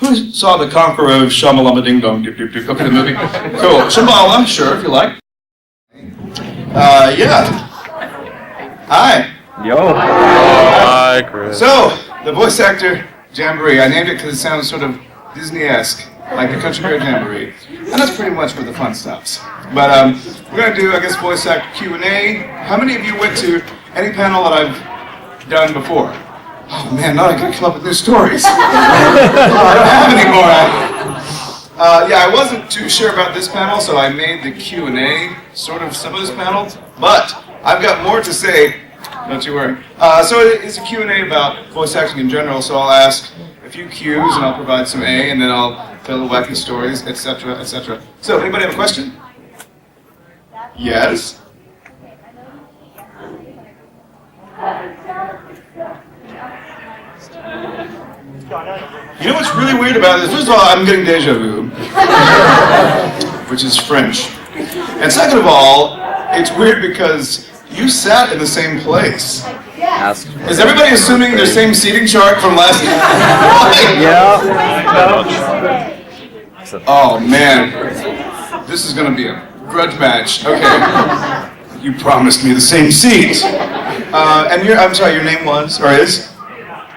Who saw The Conqueror of Shamalama Ding Dong? Okay, the movie. Cool. Shambhala, sure, if you like. Yeah. Hi. Yo. Hi, Chris. So, the voice actor, Jamboree. I named it because it sounds sort of Disney-esque, like the Country Bear Jamboree. And that's pretty much where the fun stops. But we're going to do, I guess, voice actor Q&A. How many of you went to any panel that I've done before? Oh man, now I gotta come up with new stories. I don't have any more. Yeah, I wasn't too sure about this panel, so I made the Q&A sort of some of this panel. But I've got more to say, don't you worry. So it's a Q&A about voice acting in general, so I'll ask a few Q's and I'll provide some A, and then I'll tell the wacky stories, etc., etc. So, anybody have a question? Yes? You know what's really weird about this? First of all, I'm getting deja vu, which is French. And second of all, it's weird because you sat in the same place. Is everybody assuming their same seating chart from last night? Yeah. Oh man, this is going to be a grudge match. Okay, you promised me the same seat. And I'm sorry, your name was, or is?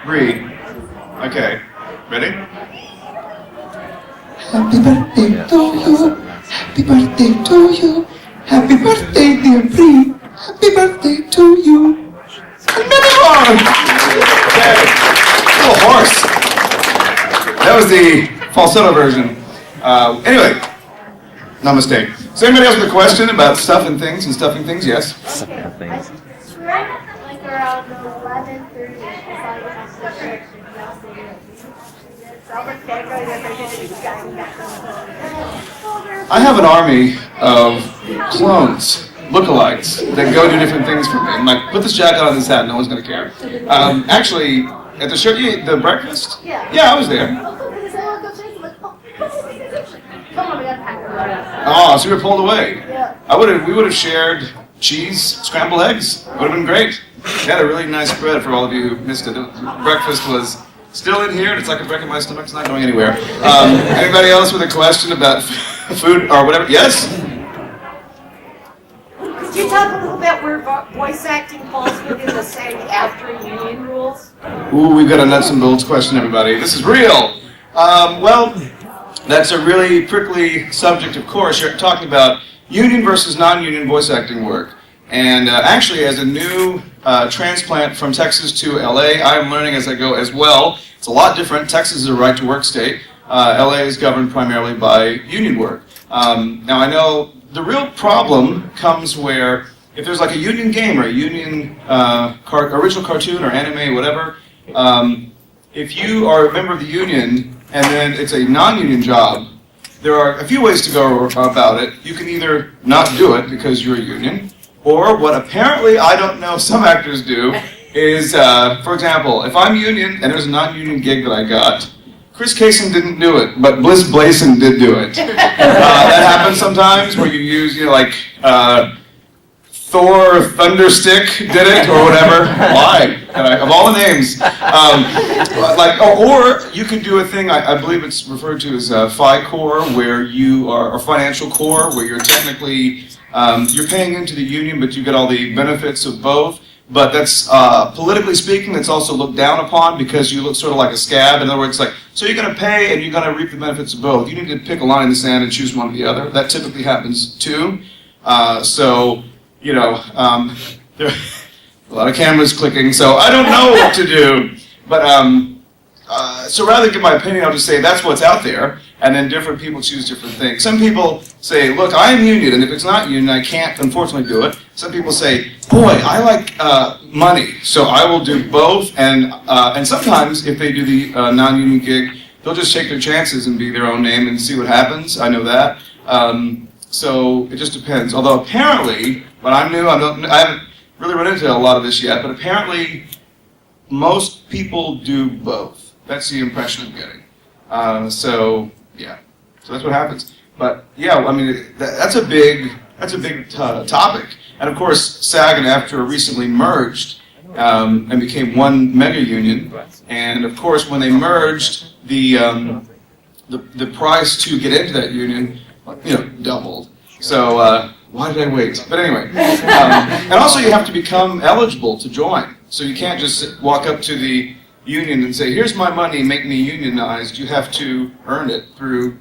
Bree. Okay, ready? Happy birthday to you, happy birthday to you, happy birthday dear Bree, happy birthday to you. And many more! Okay, a little hoarse. That was the falsetto version. Anyway, namaste. So anybody else with a question about stuff and things and stuffing things? Yes? Stuffing things. Like around 11:30. I have an army of clones, lookalikes, that go do different things for me. I'm like, put this jacket on this hat, no one's going to care. Actually, at the show, the breakfast? Yeah, I was there. Oh, so you were pulled away. We would have shared cheese, scrambled eggs. Would have been great. We had a really nice spread for all of you who missed it. Breakfast was still in here, and it's like a break in my stomach. It's not going anywhere. Anybody else with a question about food or whatever? Yes? Could you talk a little bit where voice acting falls within the SAG-AFTRA union rules? Ooh, we've got a nuts and bolts question, everybody. This is real. Well, that's a really prickly subject, of course. You're talking about union versus non-union voice acting work. And actually, as a new transplant from Texas to LA, I'm learning as I go as well. It's a lot different. Texas is a right-to-work state. LA is governed primarily by union work. Now, I know the real problem comes where if there's like a union game or a union original cartoon or anime, whatever, if you are a member of the union and then it's a non-union job, there are a few ways to go about it. You can either not do it because you're a union, or what apparently, I don't know, some actors do, is, for example, if I'm union and there's a non-union gig that I got, Chris Cason didn't do it, but Bliss Blason did do it. That happens sometimes where you use, like, Thor Thunderstick did it, or whatever. Why? Of all the names. Or you could do a thing, I believe it's referred to as FI-Core, where you are, or financial core, where you're technically, you're paying into the union, but you get all the benefits of both. But that's, politically speaking, that's also looked down upon because you look sort of like a scab. In other words, like, so you're going to pay and you're going to reap the benefits of both. You need to pick a line in the sand and choose one or the other. That typically happens too. There are a lot of cameras clicking, so I don't know what to do. But, so rather than give my opinion, I'll just say that's what's out there. And then different people choose different things. Some people say, look, I am union, and if it's not union, I can't, unfortunately, do it. Some people say, boy, I like money, so I will do both. And sometimes, if they do the non-union gig, they'll just take their chances and be their own name and see what happens. I know that. So it just depends. Although apparently, when I'm new, I haven't really run into a lot of this yet, but apparently most people do both. That's the impression I'm getting. Yeah, so that's what happens. But yeah, I mean, that's a big topic. And of course, SAG and AFTRA recently merged and became one mega union. And of course, when they merged, the the price to get into that union, doubled. So why did I wait? But anyway, and also you have to become eligible to join. So you can't just walk up to the union and say, "Here's my money, make me unionized." You have to earn it through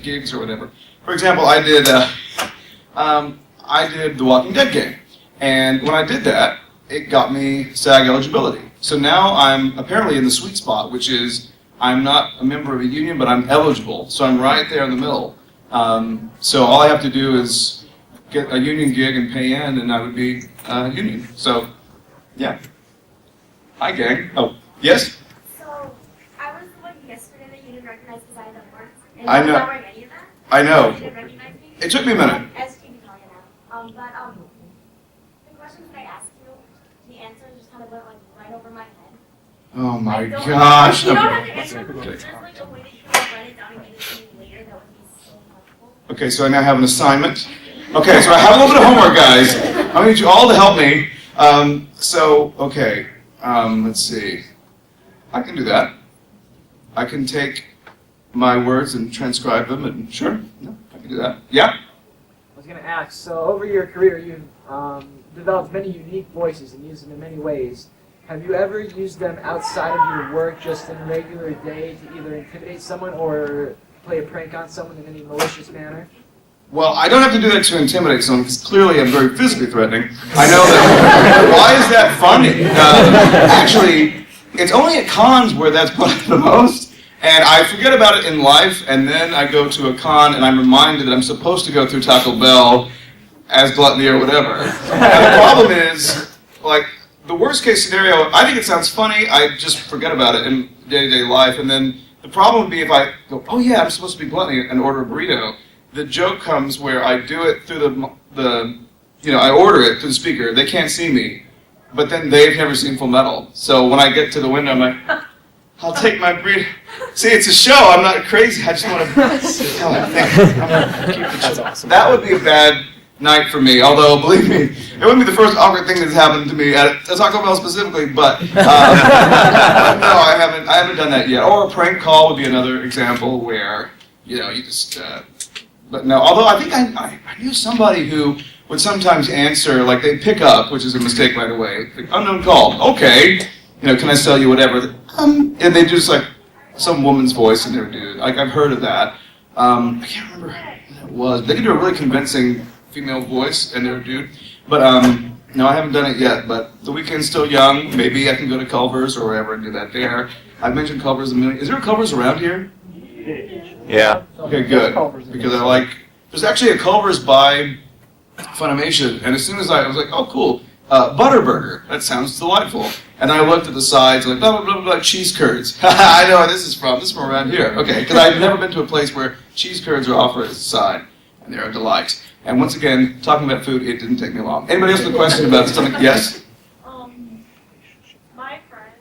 gigs or whatever. For example, I did the Walking Dead game, and when I did that, it got me SAG eligibility. So now I'm apparently in the sweet spot, which is I'm not a member of a union, but I'm eligible. So I'm right there in the middle. So all I have to do is get a union gig and pay in, and I would be union. So, yeah. Hi, gang. Oh, yes? So, I was the one yesterday that you didn't recognize because I had that work. And I you know. were not wearing any of that. I know. You didn't recognize me. It took me a minute. As you can tell you now. The questions that I asked you, the answers just kind of went like right over my head. Oh my I don't- gosh. You don't Okay. have to answer them. There's like a way that you can write it down and give it to me later that would be so helpful. Okay, so I now have an assignment. Okay, so I have a little bit of homework, guys. I need you all to help me. Let's see. I can do that. I can take my words and transcribe them, and sure, no, I can do that. Yeah? I was going to ask, so over your career, you've developed many unique voices and used them in many ways. Have you ever used them outside of your work, just in a regular day, to either intimidate someone or play a prank on someone in any malicious manner? Well, I don't have to do that to intimidate someone, because clearly I'm very physically threatening. I know that. Why is that funny? Actually, it's only at cons where that's put up the most, and I forget about it in life, and then I go to a con and I'm reminded that I'm supposed to go through Taco Bell as gluttony or whatever. And the problem is, like, the worst case scenario, I think it sounds funny, I just forget about it in day-to-day life, and then the problem would be if I go, oh yeah, I'm supposed to be gluttony and order a burrito. The joke comes where I do it through I order it through the speaker. They can't see me, but then they've never seen Fullmetal. So when I get to the window, I'm like, I'll take my burrito. See, it's a show. I'm not crazy. I just want to sit down and think. That's awesome. That would be a bad night for me. Although, believe me, it wouldn't be the first awkward thing that's happened to me at Taco Bell specifically. But no, I haven't done that yet. Or a prank call would be another example where you just. But no, although I think I knew somebody who would sometimes answer, like they'd pick up, which is a mistake right away. Like, unknown call, okay, can I sell you whatever? And they do just like some woman's voice and they're a dude. Like I've heard of that. I can't remember who it was. They can do a really convincing female voice and they're a dude. But no, I haven't done it yet. But the weekend's still young. Maybe I can go to Culver's or wherever and do that there. I've mentioned Culver's a million. Is there a Culver's around here? Yeah. Okay, good. Because there's actually a Culver's by Funimation, and as soon as I was like, oh, cool, Butterburger. That sounds delightful. And I looked at the sides, like, blah, blah, blah, blah, cheese curds. I know where this is from. This is from around here. Okay, because I've never been to a place where cheese curds are offered as a side, and they're a delight. And once again, talking about food, it didn't take me long. Anybody else have a question about something? Yes? My friends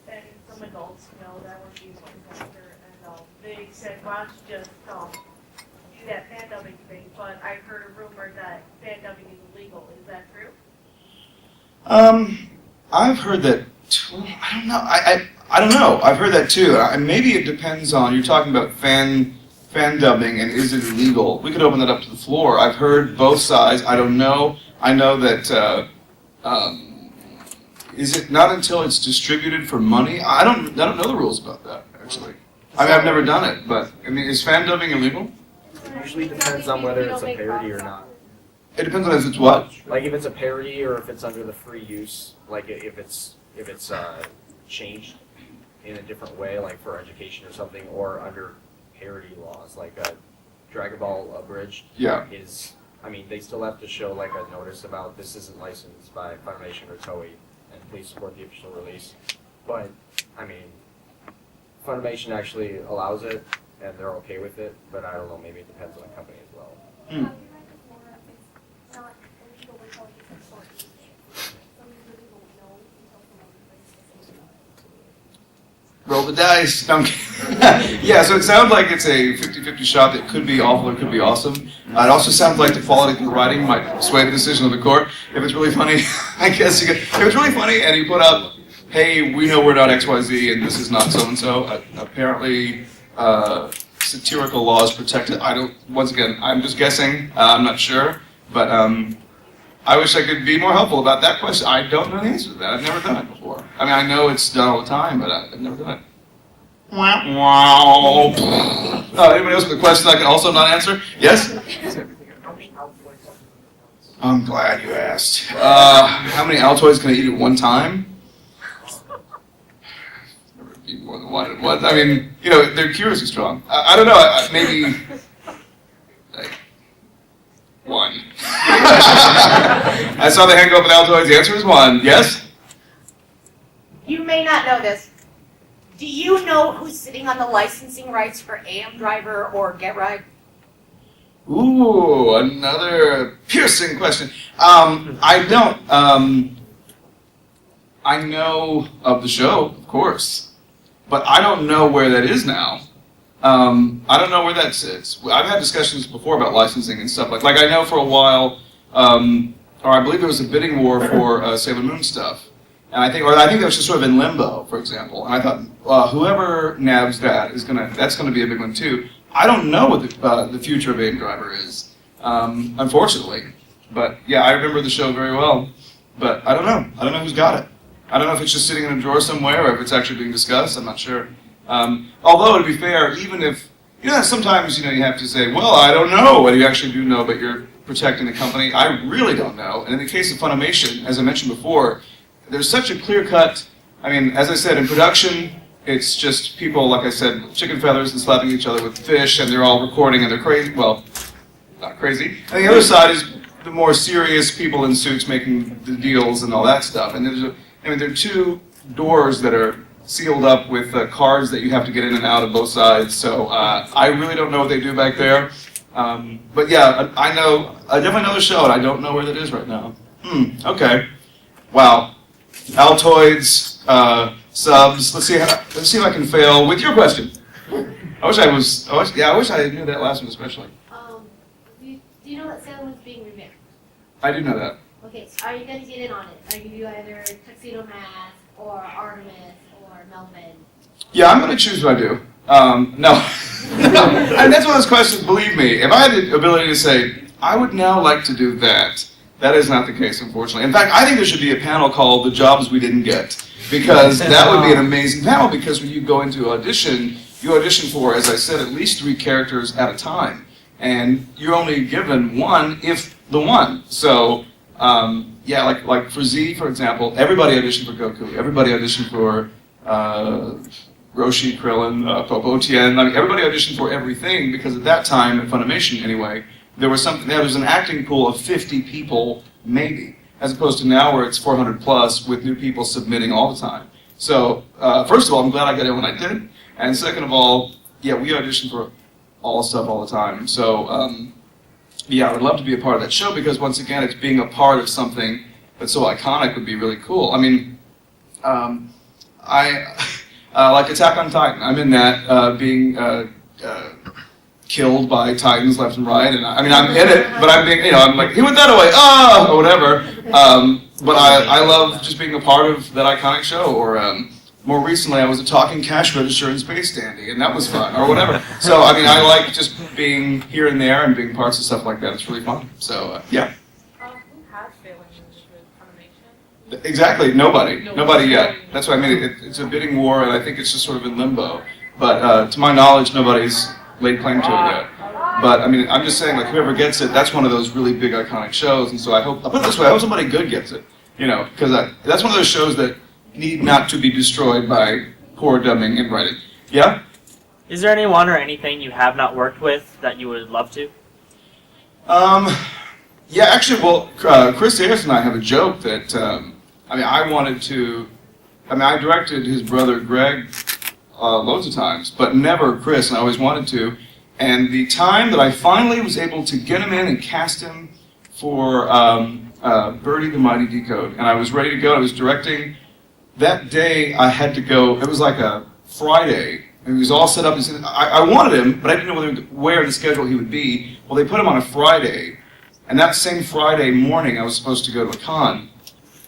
and some adults know that we're using computer, and they said, why don't you just do that fan dubbing thing? But I heard a rumor that fan dubbing is illegal. Is that true? I've heard that too. I don't know. I don't know. I've heard that too. Maybe it depends on, you're talking about fan dubbing and is it illegal? We could open that up to the floor. I've heard both sides. I don't know. I know that, is it not until it's distributed for money? I don't know the rules about that, actually. I've never done it, but, is fan dubbing illegal? It usually depends on whether it's a parody or not. It depends on if it's what? Like if it's a parody or if it's under the free use, like if it's changed in a different way, like for education or something, or under parody laws, like Dragon Ball Abridged is, they still have to show like a notice about this isn't licensed by Funimation or Toei, and please support the official release. But, Funimation actually allows it, and they're okay with it, but I don't know, maybe it depends on the company as well. Roll the dice. Yeah, so it sounds like it's a 50-50 shot that could be awful or could be awesome. It also sounds like the quality of the writing might sway the decision of the court. If it's really funny, I guess you could. If it's really funny and you put up, hey, we know we're not XYZ and this is not so-and-so, apparently satirical laws protect it. I don't. Once again, I'm just guessing. I'm not sure, but I wish I could be more helpful about that question. I don't know the answer to that. I've never done it before. I mean, I know it's done all the time, but I've never done it. Wow. Anybody else with a question I can also not answer? Yes? I'm glad you asked. How many Altoids can I eat at one time? Eat more than one at once. I mean, you know, they're curiously strong. I don't know. Maybe like one. I saw the hand go up with Altoids. The answer is one. Yes? You may not know this. Do you know who's sitting on the licensing rights for AM Driver or Get Right? Ooh, another piercing question. I don't. I know of the show, of course, but I don't know where that is now. I don't know where that sits. I've had discussions before about licensing and stuff. Like I know for a while, or I believe there was a bidding war for Sailor Moon stuff. And I think that was just sort of in limbo, for example. And I thought, whoever nabs that that's gonna be a big one too. I don't know what the future of AM Driver is, unfortunately. But yeah, I remember the show very well. But I don't know. I don't know who's got it. I don't know if it's just sitting in a drawer somewhere or if it's actually being discussed. I'm not sure. Although, to be fair, even if, sometimes, you have to say, well, I don't know whether you actually do know, but you're protecting the company. I really don't know. And in the case of Funimation, as I mentioned before, there's such a clear-cut, as I said, in production, it's just people, like I said, chicken feathers and slapping each other with fish, and they're all recording, and they're crazy. Well, not crazy. And the other side is the more serious people in suits making the deals and all that stuff. And there are two doors that are sealed up with cards that you have to get in and out of both sides. So I really don't know what they do back there. But yeah, I definitely know the show, and I don't know where that is right now. Okay. Wow. Altoids, subs. Let's see if I can fail with your question. I wish I knew that last one especially. Do you know that Sailor Moon's being remixed? I do know that. Okay, so are you going to get in on it? Are you going to do either Tuxedo Mask or Artemis or Melvin? Yeah, I'm going to choose what I do. No. And that's one of those questions, believe me. If I had the ability to say, I would now like to do that, that is not the case, unfortunately. In fact, I think there should be a panel called The Jobs We Didn't Get. Because that would be an amazing panel, because when you go into audition, you audition for, as I said, at least 3 characters at a time. And you're only given one, if the one. So, yeah, like for Z, for example, everybody auditioned for Goku. Everybody auditioned for Roshi, Krillin, Popo, Tien. Everybody auditioned for everything, because at that time, at Funimation anyway, there was an acting pool of 50 people, maybe, as opposed to now where it's 400 plus with new people submitting all the time. So, first of all, I'm glad I got in when I did. And second of all, yeah, we audition for all stuff all the time. So, yeah, I would love to be a part of that show, because once again, it's being a part of something that's so iconic would be really cool. Like Attack on Titan, I'm in that, being killed by Titans left and right, and I'm in it, but I'm being, I'm like, he went that way, or whatever. But I love just being a part of that iconic show. Or more recently, I was a talking cash register in Space Dandy, and that was fun, or whatever. So I like just being here and there and being parts of stuff like that. It's really fun. So yeah. Who has failings with Funimation? Exactly, nobody yet. That's why it's a bidding war, and I think it's just sort of in limbo. But to my knowledge, nobody's laid claim to it yet. But I'm just saying, like, whoever gets it, that's one of those really big iconic shows, and so I'll put it this way, I hope somebody good gets it, because that's one of those shows that need not to be destroyed by poor dubbing and writing. Yeah? Is there anyone or anything you have not worked with that you would love to? Yeah, actually, well, Chris Cason and I have a joke that, I wanted to, I directed his brother Greg loads of times, but never Chris, and I always wanted to. And the time that I finally was able to get him in and cast him for Birdie the Mighty Decode, and I was ready to go, I was directing, that day I had to go, it was like a Friday, and he was all set up, and I wanted him, but I didn't know where in the schedule he would be. Well, they put him on a Friday, and that same Friday morning I was supposed to go to a con.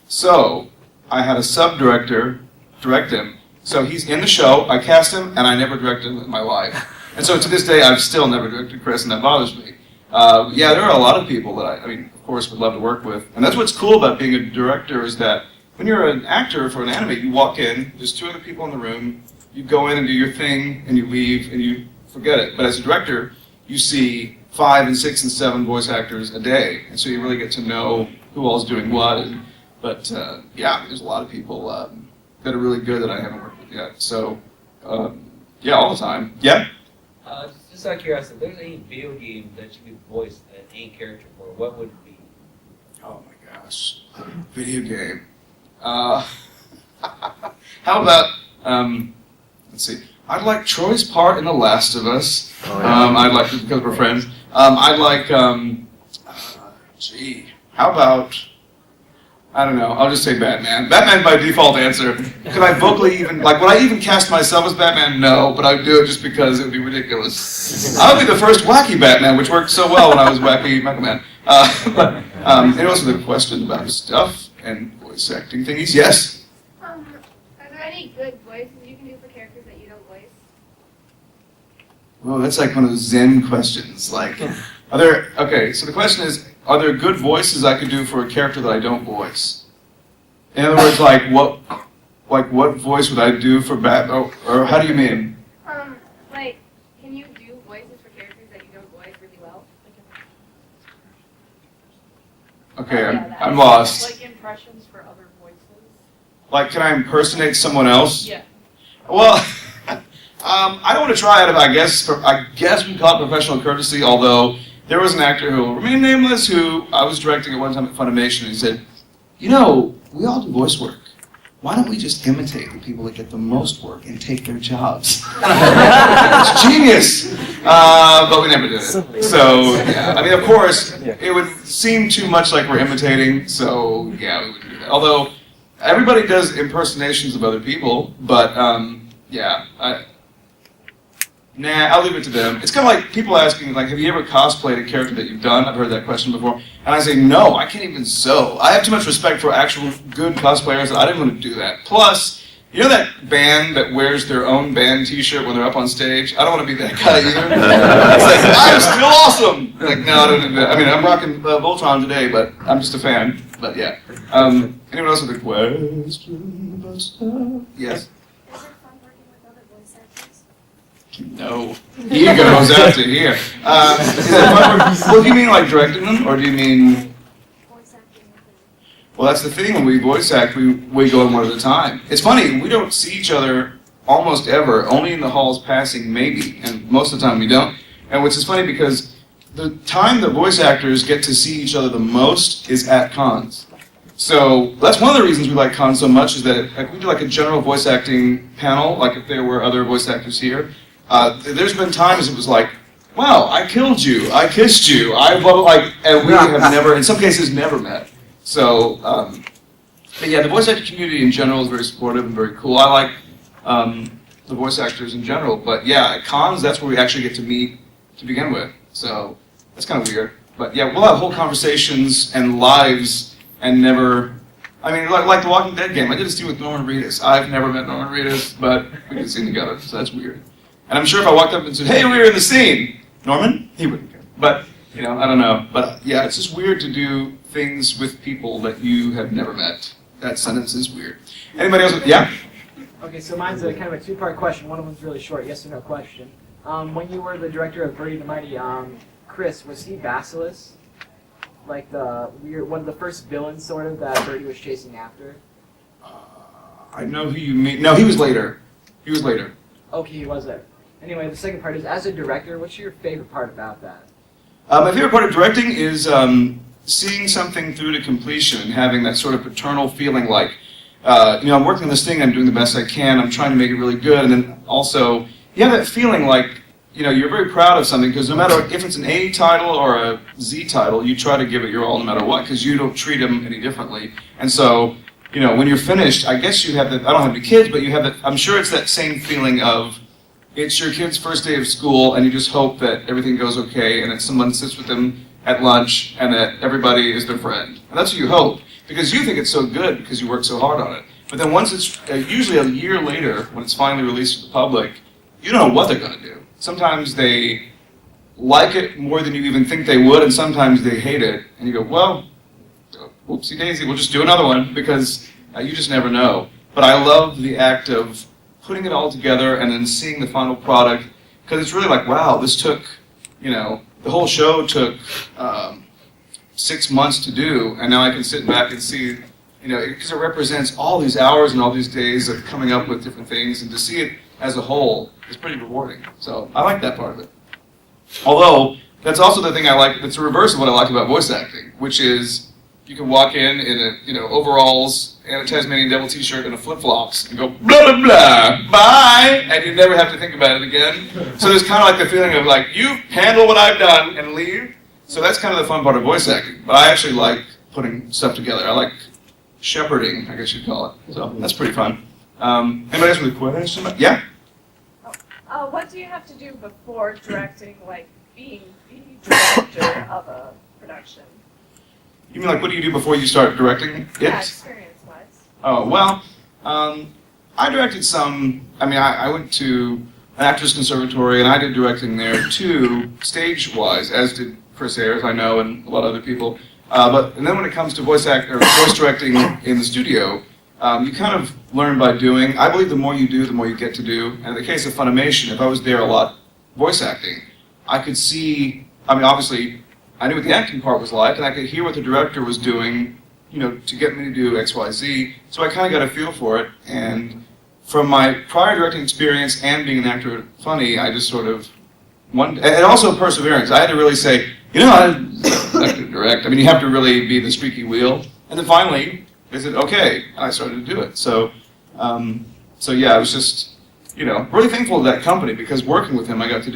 So, I had a sub-director direct him. So he's in the show, I cast him, and I never directed him in my life. And so to this day, I've still never directed Chris, and that bothers me. Yeah, there are a lot of people that I mean, of course, would love to work with. And that's what's cool about being a director is that when you're an actor for an anime, you walk in, there's 2 other people in the room, you go in and do your thing, and you leave, and you forget it. But as a director, you see 5 and 6 and 7 voice actors a day, and so you really get to know who all's doing what. But yeah, there's a lot of people that are really good that I haven't worked with yet. So yeah, all the time. Yeah. Just out of curiosity, if there's any video game that you could voice an A character for, what would it be? Oh my gosh, video game. How about let's see. I'd like Troy's part in The Last of Us. I'd like it because we're friends. I'd like gee. How about? I don't know. I'll just say Batman. Batman by default answer. Could I vocally even, like, would I even cast myself as Batman? No, but I would do it just because it would be ridiculous. I would be the first wacky Batman, which worked so well when I was wacky Mecha Man. But anyone else with a question about stuff and voice acting thingies? Yes? Are there any good voices you can do for characters that you don't voice? Well, that's like one of those Zen questions. Like, are there, okay, so the question is, are there good voices I could do for a character that I don't voice? In other words, like what voice would I do for Batman? Or how do you mean? Like, can you do voices for characters that you don't voice really well? Okay, Yeah, I'm lost. Like impressions for other voices. Like, can I impersonate someone else? Yeah. Well, I don't want to try it. I guess we call it professional courtesy. Although there was an actor who will remain nameless who I was directing at one time at Funimation, and he said, "You know, we all do voice work. Why don't we just imitate the people that get the most work and take their jobs?" It's genius! But we never did it. So, yeah. I mean, of course, it would seem too much like we're imitating, so yeah, we wouldn't do that. Although, everybody does impersonations of other people, but yeah. Nah, I'll leave it to them. It's kind of like people asking, like, have you ever cosplayed a character that you've done? I've heard that question before. And I say, no, I can't even sew. I have too much respect for actual good cosplayers that I didn't want to do that. Plus, you know that band that wears their own band t-shirt when they're up on stage? I don't want to be that guy either. It's like, I'm still awesome! Like, no, I don't do that. I mean, I'm rocking Voltron today, but I'm just a fan. But yeah. Anyone else with a question about stuff? Yes? Is it fun working with other voice actors? No. Ego goes out to here. Is it fun work? Well, do you mean like directing them, or do you mean? Voice acting with them? Well, that's the thing. When we voice act, we go in one at a time. It's funny. We don't see each other almost ever. Only in the halls passing, maybe, and most of the time we don't. And which is funny because the time that voice actors get to see each other the most is at cons. So that's one of the reasons we like cons so much is that like, we do like a general voice acting panel, like if there were other voice actors here. There's been times it was like, wow, I killed you, I kissed you, I blah, blah, like, and we have never, in some cases, never met. So, but yeah, the voice acting community in general is very supportive and very cool. I like the voice actors in general, but yeah, at cons, that's where we actually get to meet to begin with. So that's kind of weird. But yeah, we'll have whole conversations and lives and never, I mean, like the Walking Dead game. I did a scene with Norman Reedus. I've never met Norman Reedus, but we did a scene together, so that's weird. And I'm sure if I walked up and said, hey, we were in the scene, Norman, he wouldn't care. But, you know, I don't know. But yeah, it's just weird to do things with people that you have never met. That sentence is weird. Anybody else? Yeah? Okay, so mine's a kind of a two-part question. One of them's really short, yes or no question. When you were the director of Birdie the Mighty, Chris, was he Basilisk? Like the one of the first villains, sort of, that Birdie was chasing after? I know who you mean. No, he was later. He was later. Okay, he was there. Anyway, the second part is, as a director, what's your favorite part about that? My favorite part of directing is seeing something through to completion and having that sort of paternal feeling like, you know, I'm working on this thing, I'm doing the best I can, I'm trying to make it really good, and then also, you have that feeling like, you know, you're very proud of something, because no matter if it's an A title or a Z title, you try to give it your all no matter what, because you don't treat them any differently. And so, you know, when you're finished, I guess you have that, I don't have any kids, but you have that, I'm sure it's that same feeling of, it's your kid's first day of school, and you just hope that everything goes okay, and that someone sits with them at lunch, and that everybody is their friend. And that's what you hope, because you think it's so good because you worked so hard on it. But then once it's, usually a year later, when it's finally released to the public, you don't know what they're going to do. sometimes they like it more than you even think they would, and sometimes they hate it. And you go, well, whoopsie daisy, we'll just do another one, because you just never know. But I love the act of putting it all together and then seeing the final product, because it's really like, wow, this took, the whole show took 6 months to do, and now I can sit back and see, because it represents all these hours and all these days of coming up with different things, and to see it as a whole is pretty rewarding. So I like that part of it. Although, that's also the thing I like, that's the reverse of what I like about voice acting, which is you can walk in a, overalls and a Tasmanian Devil t-shirt and a flip-flops and go, blah, blah, blah, bye, and you never have to think about it again. So there's kind of like the feeling of like, you handle what I've done and leave. So that's kind of the fun part of voice acting. But I actually like putting stuff together. I like shepherding, I guess you'd call it. So that's pretty fun. Anybody else with a question? Yeah? What do you have to do before directing, like being the director of a production? You mean like what do you do before you start directing it? Yeah, experience-wise. Oh, well, I directed some, I went to an actors conservatory and I did directing there too, stage-wise, as did Chris Ayers, I know, and a lot of other people. And then when it comes to voice directing in the studio, you kind of learn by doing. I believe the more you do, the more you get to do. And in the case of Funimation, if I was there a lot voice acting, I could see, obviously, I knew what the acting part was like, and I could hear what the director was doing, to get me to do X, Y, Z. So I kind of got a feel for it. And from my prior directing experience and being an actor at Funny, I just sort of, and also perseverance. I had to really say, I have to direct. You have to really be the squeaky wheel. And then finally, they said, okay, and I started to do it. So yeah, I was just, really thankful to that company, because working with him, I got to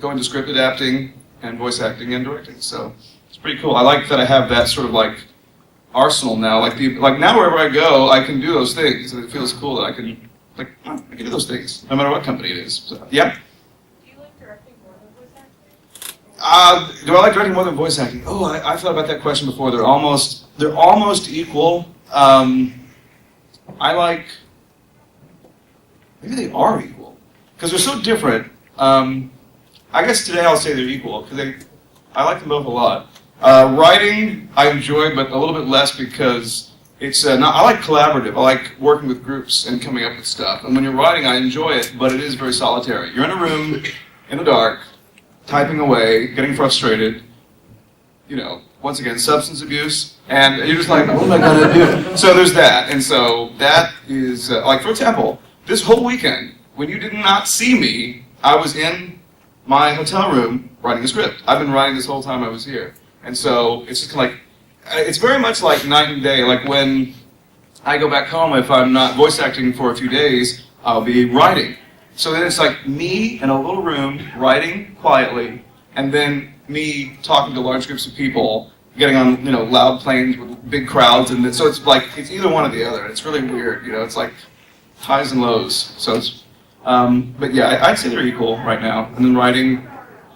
go into script adapting and voice acting and directing. So it's pretty cool. I like that I have that sort of like arsenal now. Like now wherever I go, I can do those things, and it feels cool that I can do those things, no matter what company it is. So, yeah. Do you like directing more than voice acting? Do I like directing more than voice acting? Oh, I thought about that question before. They're almost equal. Maybe they are equal, because they're so different. I guess today I'll say they're equal, because I like them both a lot. Writing I enjoy, but a little bit less, because it's I like collaborative. I like working with groups and coming up with stuff. And when you're writing, I enjoy it, but it is very solitary. You're in a room, in the dark, typing away, getting frustrated, once again, substance abuse, and you're just like, what am I gonna do? So there's that, and so that is, for example, this whole weekend, when you did not see me, I was in my hotel room writing a script. I've been writing this whole time I was here. And so it's just kind of like, it's very much like night and day. Like when I go back home, if I'm not voice acting for a few days, I'll be writing. So then it's like me in a little room, writing quietly, and then me talking to large groups of people, getting on loud planes with big crowds, and so it's like it's either one or the other. It's really weird, it's like highs and lows. So it's, but yeah, I'd say they're equal right now. And then writing,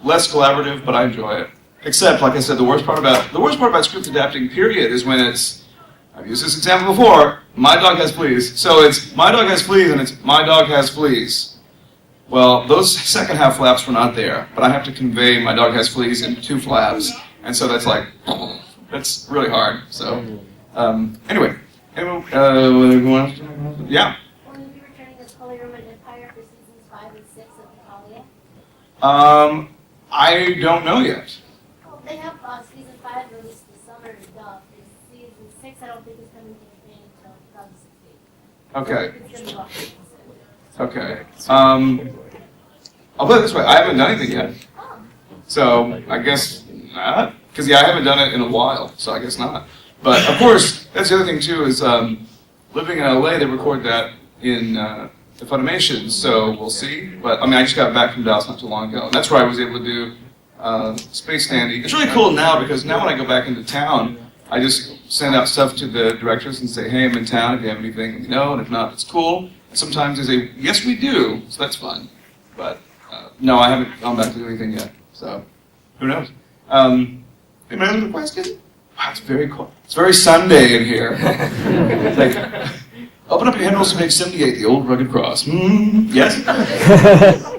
less collaborative, but I enjoy it. Except, like I said, the worst part about script adapting, period, is when it's, I've used this example before, my dog has fleas. So it's my dog has fleas and it's my dog has fleas. Well, those second half flaps were not there, but I have to convey my dog has fleas in 2 flaps, and so that's like, that's really hard. So, anyway, yeah. Will you be returning as Holy Roman Empire for seasons 5 and 6 of Italia? I don't know yet. Well, they have season 5 released this summer and stuff. Season 6 I don't think is coming to Japan until 2016. Okay. Okay. I'll put it this way, I haven't done anything yet. So, I guess not. Because, I haven't done it in a while, so I guess not. But, of course, that's the other thing, too, is living in LA, they record that in the Funimation, so we'll see. But, I just got back from Dallas not too long ago, and that's where I was able to do Space Dandy. It's really cool now, because now when I go back into town, I just send out stuff to the directors and say, hey, I'm in town, if you have anything, let me know, and if not, it's cool. Sometimes they say, yes, we do, so that's fun. But no, I haven't gone back to do anything yet, so who knows? Any other question? Wow, it's very cool. It's very Sunday in here. It's like, Open up your handles to page 78, the old rugged cross. Yes?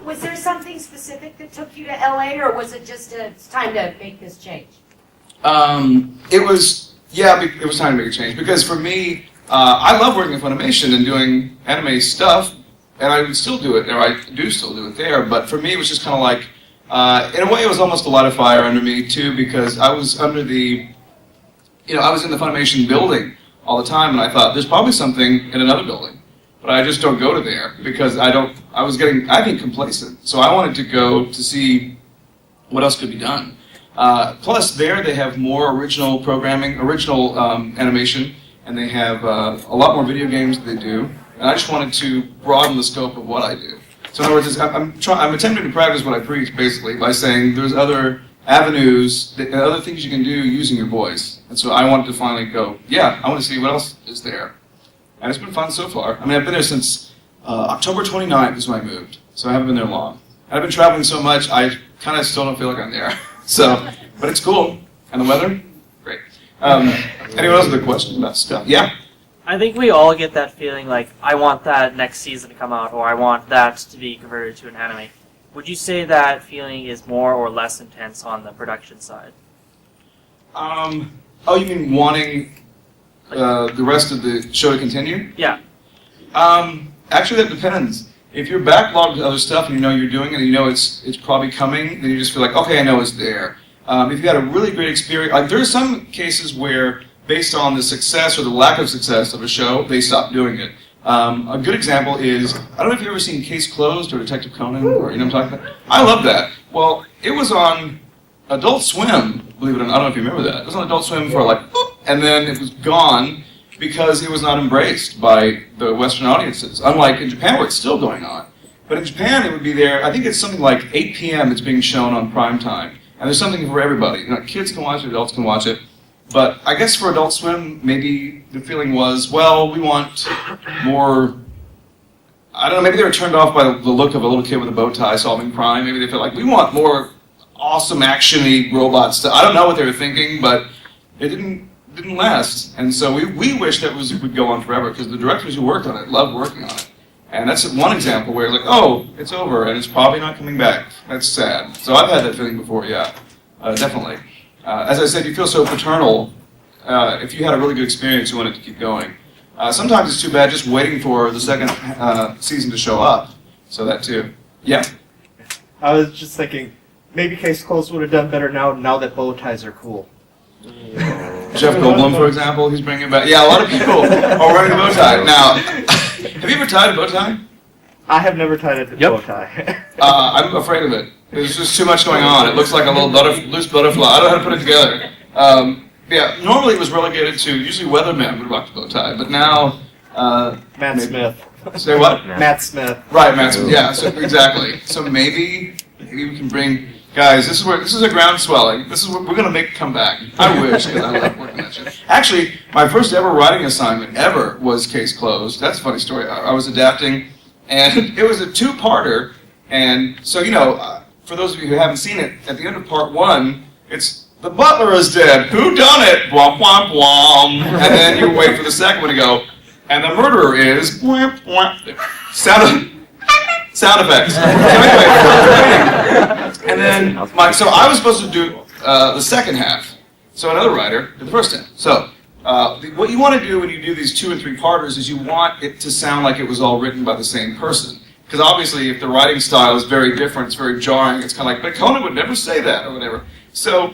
Was there something specific that took you to LA, or was it just it's time to make this change? It was time to make a change, because for me, I love working with Funimation and doing anime stuff, and I would still do it, or I do still do it there, but for me it was just kind of like, in a way it was almost a light of fire under me too, because I was under the, I was in the Funimation building all the time, and I thought, there's probably something in another building, but I just don't go to there, because I was getting, I think, complacent, so I wanted to go to see what else could be done. Plus, there they have more original programming, original animation, and they have a lot more video games that they do. And I just wanted to broaden the scope of what I do. So in other words, I'm attempting to practice what I preach, basically, by saying there's other avenues, other things you can do using your voice. And so I wanted to finally go, yeah, I want to see what else is there. And it's been fun so far. I mean, I've been there since October 29th is when I moved, so I haven't been there long. And I've been traveling so much, I kind of still don't feel like I'm there. So, but it's cool. And the weather? Great. Anyone else with a question about stuff? Yeah? I think we all get that feeling like, I want that next season to come out, or I want that to be converted to an anime. Would you say that feeling is more or less intense on the production side? Oh, you mean wanting the rest of the show to continue? Yeah. Actually, that depends. If you're backlogged with other stuff and you know you're doing it and you know it's probably coming, then you just feel like, okay, I know it's there. If you had a really great experience, like there are some cases where, based on the success or the lack of success of a show, they stop doing it. A good example is, I don't know if you've ever seen Case Closed or Detective Conan, or you know what I'm talking about? I love that. Well, it was on Adult Swim, believe it or not. I don't know if you remember that. It was on Adult Swim for like, boop, and then it was gone because it was not embraced by the Western audiences, unlike in Japan where it's still going on. But in Japan it would be there, I think it's something like 8 p.m. it's being shown on prime time. And there's something for everybody. Kids can watch it, adults can watch it. But I guess for Adult Swim, maybe the feeling was, well, we want more, I don't know, maybe they were turned off by the look of a little kid with a bow tie solving crime. Maybe they felt like, we want more awesome action-y robot stuff. I don't know what they were thinking, but it didn't last. And so we wish that would go on forever, because the directors who worked on it loved working on it. And that's one example where it's like, oh, it's over, and it's probably not coming back. That's sad. So I've had that feeling before, yeah, definitely. As I said, you feel so paternal. If you had a really good experience, you want it to keep going. Sometimes it's too bad just waiting for the second season to show up. So that too. Yeah? I was just thinking, maybe Case Closed would have done better now that bow ties are cool. Jeff Goldblum, for example, he's bringing it back. Yeah, a lot of people are wearing a bow tie. Now, have you ever tied a bow tie? I have never tied a bow tie. I'm afraid of it. There's just too much going on. It looks like a little loose butterfly. I don't know how to put it together. Yeah, normally it was relegated to, usually weathermen would rock the bow tie, but now... Matt Smith. Say what? Matt Smith. Right, Matt Smith. Yeah, so, exactly. So maybe we can bring... Guys, this is a groundswelling. This is what we're going to make come back. I wish, because I love working that shit. Actually, my first ever writing assignment ever was Case Closed. That's a funny story. I was adapting, and it was a two-parter, and so, for those of you who haven't seen it, at the end of part one, it's, the butler is dead, who done it? Womp, womp, womp. And then you wait for the second one to go, and the murderer is, womp, womp. Sound effects. And then, so I was supposed to do the second half. So another writer did the first half. So what you want to do when you do these 2 and 3 parters is you want it to sound like it was all written by the same person. Because obviously if the writing style is very different, it's very jarring, it's kind of like, but Conan would never say that, or whatever. So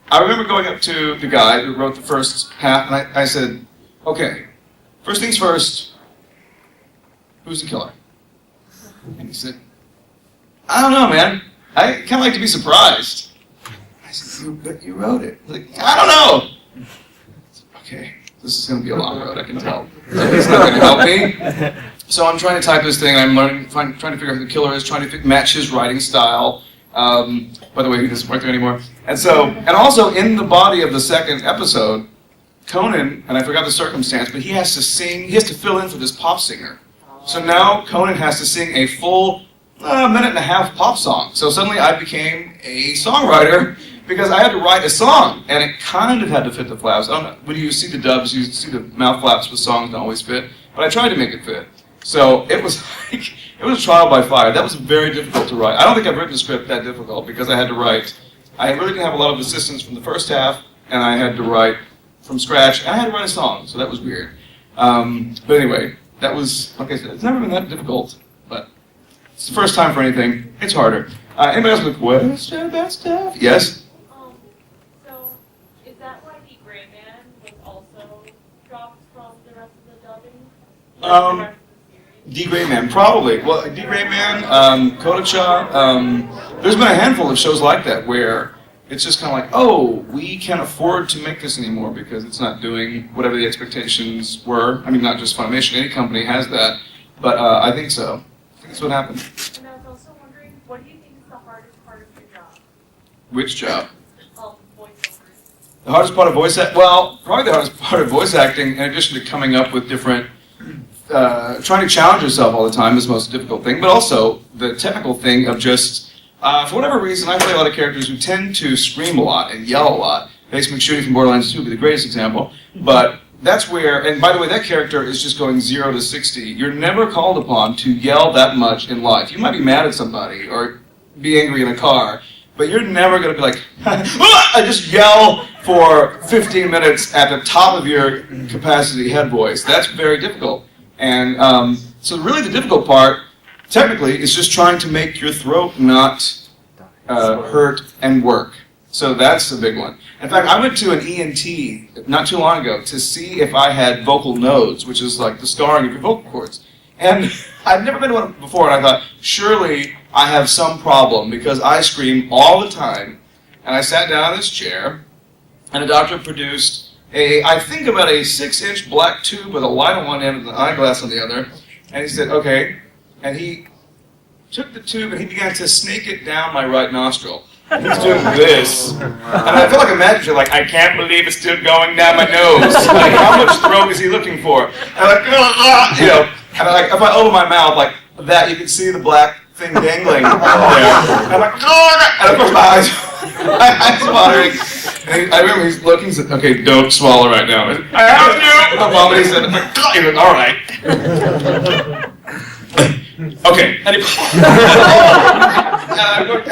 I remember going up to the guy who wrote the first half, and I said, okay, first things first, who's the killer? And he said, I don't know, man. I kind of like to be surprised. I said, but you wrote it. He's like, I don't know. Okay, this is going to be a long road, I can tell. It's not going to help me. So I'm trying to type this thing, I'm learning, trying to figure out who the killer is, trying to match his writing style. By the way, he doesn't work there anymore. And also in the body of the second episode, Conan, and I forgot the circumstance, but he has to fill in for this pop singer. So now Conan has to sing a full minute and a half pop song. So suddenly I became a songwriter because I had to write a song, and it kind of had to fit the flaps. I don't know, when you see the dubs, you see the mouth flaps with songs don't always fit, but I tried to make it fit. So it was like, it was a trial by fire. That was very difficult to write. I don't think I've written a script that difficult because I had to write. I really didn't have a lot of assistance from the first half, and I had to write from scratch, and I had to write a song, so that was weird. But anyway, that was, like I said, it's never been that difficult, but it's the first time for anything. It's harder. Anybody else with a question about stuff? Yes? So, is that why the Gray Man was also dropped from the rest of the dubbing? D. Gray Man, probably. Well, D. Gray Man, Kodacha, there's been a handful of shows like that where it's just kind of like, oh, we can't afford to make this anymore because it's not doing whatever the expectations were. I mean, not just Funimation, any company has that, but I think so. I think that's what happened. And I was also wondering, what do you think is the hardest part of your job? Which job? Voiceovers. The hardest part of voice acting? Well, probably the hardest part of voice acting, in addition to coming up with different trying to challenge yourself all the time is the most difficult thing, but also the technical thing of just, for whatever reason, I play a lot of characters who tend to scream a lot and yell a lot. Face McShooty from Borderlands 2 would be the greatest example, but that's where, and by the way, that character is just going 0 to 60. You're never called upon to yell that much in life. You might be mad at somebody or be angry in a car, but you're never going to be like, I just yell for 15 minutes at the top of your capacity head voice. That's very difficult. And so really the difficult part, technically, is just trying to make your throat not hurt and work. So that's a big one. In fact, I went to an ENT not too long ago to see if I had vocal nodes, which is like the scarring of your vocal cords. And I'd never been to one before, and I thought, surely I have some problem because I scream all the time. And I sat down in this chair, and the doctor produced I think about a 6-inch black tube with a light on one end and an eyeglass on the other. And he said, okay. And he took the tube and he began to snake it down my right nostril. And he's doing this. And I feel like a magic, like, I can't believe it's still going down my nose. Like, how much throat is he looking for? And I'm like, you know, and like, if I open my mouth like that, you can see the black thing dangling there. And I'm like, and of course my eyes watering. And I remember he's looking, he said, okay, don't swallow right now. I have to! The moment he said, he went, all right. Okay. And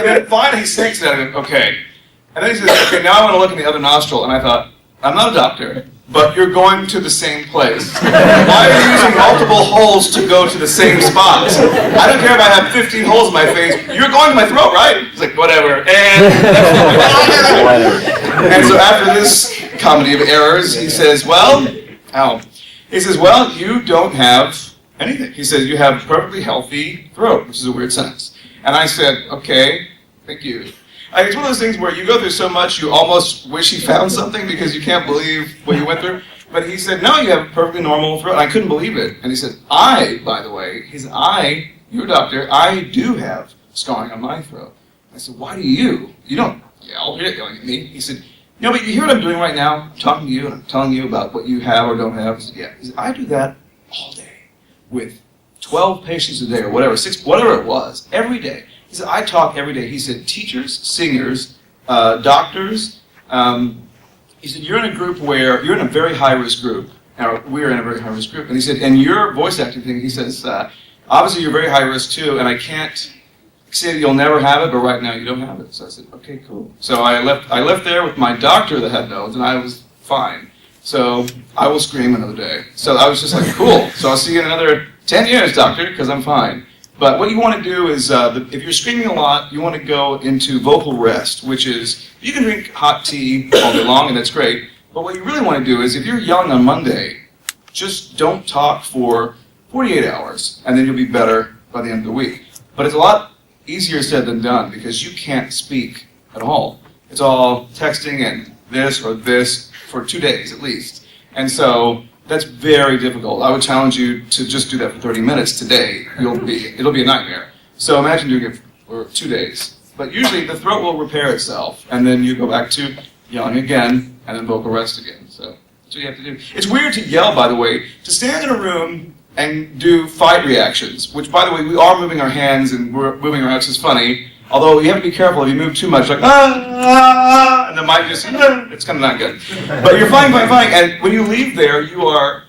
then finally he sinks it and I go, okay. And then he says, okay, now I want to look in the other nostril. And I thought, I'm not a doctor, but you're going to the same place. Why are you using multiple holes to go to the same spot? I don't care if I have 15 holes in my face. You're going to my throat, right? He's like, whatever. And so after this comedy of errors, he says, well, you don't have anything. He says, you have a perfectly healthy throat, which is a weird sentence. And I said, okay, thank you. It's one of those things where you go through so much, you almost wish he found something because you can't believe what you went through. But he said, no, you have a perfectly normal throat. And I couldn't believe it. And he said, by the way, you're a doctor, I do have scarring on my throat. I said, why do you? You don't yell. You're not yelling at me. He said, no, but you hear what I'm doing right now? I'm talking to you and I'm telling you about what you have or don't have. I said, yeah. He said, I do that all day with 12 patients a day or whatever, 6, whatever it was, every day. He said, I talk every day. He said, teachers, singers, doctors. He said, you're in a group where, you're in a very high-risk group. Or we're in a very high-risk group. And he said, and your voice acting thing, he says, obviously you're very high-risk too, and I can't say that you'll never have it, but right now you don't have it. So I said, okay, cool. So I left there with my doctor that had nodes, and I was fine. So I will scream another day. So I was just like, cool. So I'll see you in another 10 years, doctor, because I'm fine. But what you want to do is, if you're screaming a lot, you want to go into vocal rest, which is, you can drink hot tea all day long, and that's great. But what you really want to do is, if you're yelling on Monday, just don't talk for 48 hours, and then you'll be better by the end of the week. But it's a lot easier said than done, because you can't speak at all. It's all texting and this or this for 2 days at least. And so that's very difficult. I would challenge you to just do that for 30 minutes today. It'll be a nightmare. So imagine doing it for 2 days. But usually the throat will repair itself, and then you go back to yelling again, and then vocal rest again. So that's what you have to do. It's weird to yell, by the way, to stand in a room and do fight reactions, which, by the way, we are moving our hands and we're moving our arms. It's funny. Although you have to be careful if you move too much, like and the mic just it's kind of not good. But you're flying, and when you leave there, you are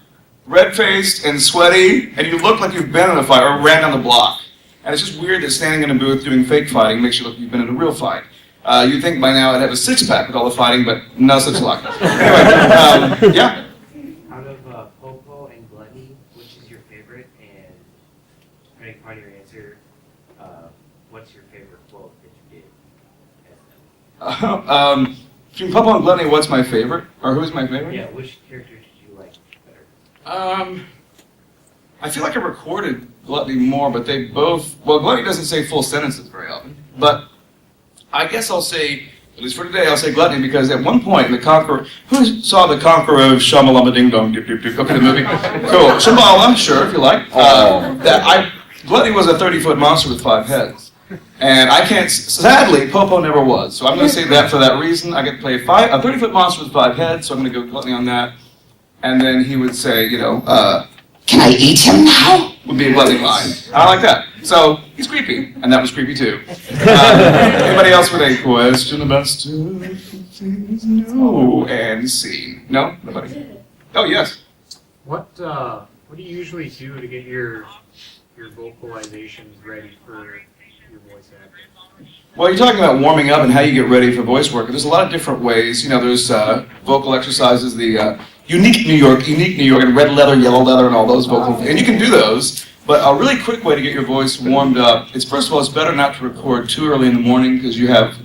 red-faced and sweaty, and you look like you've been in a fight or ran down the block. And it's just weird that standing in a booth doing fake fighting makes you look like you've been in a real fight. You'd think by now I'd have a six-pack with all the fighting, but no such luck. Anyway, yeah. Out of Popo and Gluttony, which is your favorite? And to make fun of your answer, what's your favorite quote that you gave? Between Popo and Gluttony, what's my favorite? Or who's my favorite? Yeah, which character did you like better? I feel like I recorded Gluttony more, but they both... Well, Gluttony doesn't say full sentences very often, but I guess I'll say, at least for today, I'll say Gluttony because at one point in The Conqueror... Who saw The Conqueror of Shamalama Ding Dong? Dip, dip, dip. Okay, the movie. Cool. Shambhala, sure, if you like. Gluttony was a 30-foot monster with 5 heads. And I can't... Sadly, Popo never was. So I'm going to say that for that reason. I get to play a 30-foot monster with 5 heads, so I'm going to go Gluttony on that. And then he would say, can I eat him now? Would be a Gluttony line. I like that. So, he's creepy. And that was creepy too. Anybody else with a question about stuff things? No. And scene. No? Nobody? Oh, yes. What do you usually do to get your vocalizations ready for your voice acting? Well, you're talking about warming up and how you get ready for voice work. There's a lot of different ways. There's vocal exercises, the unique New York, and red leather, yellow leather, and all those vocal things. And you can do those, but a really quick way to get your voice warmed up is, first of all, it's better not to record too early in the morning because you have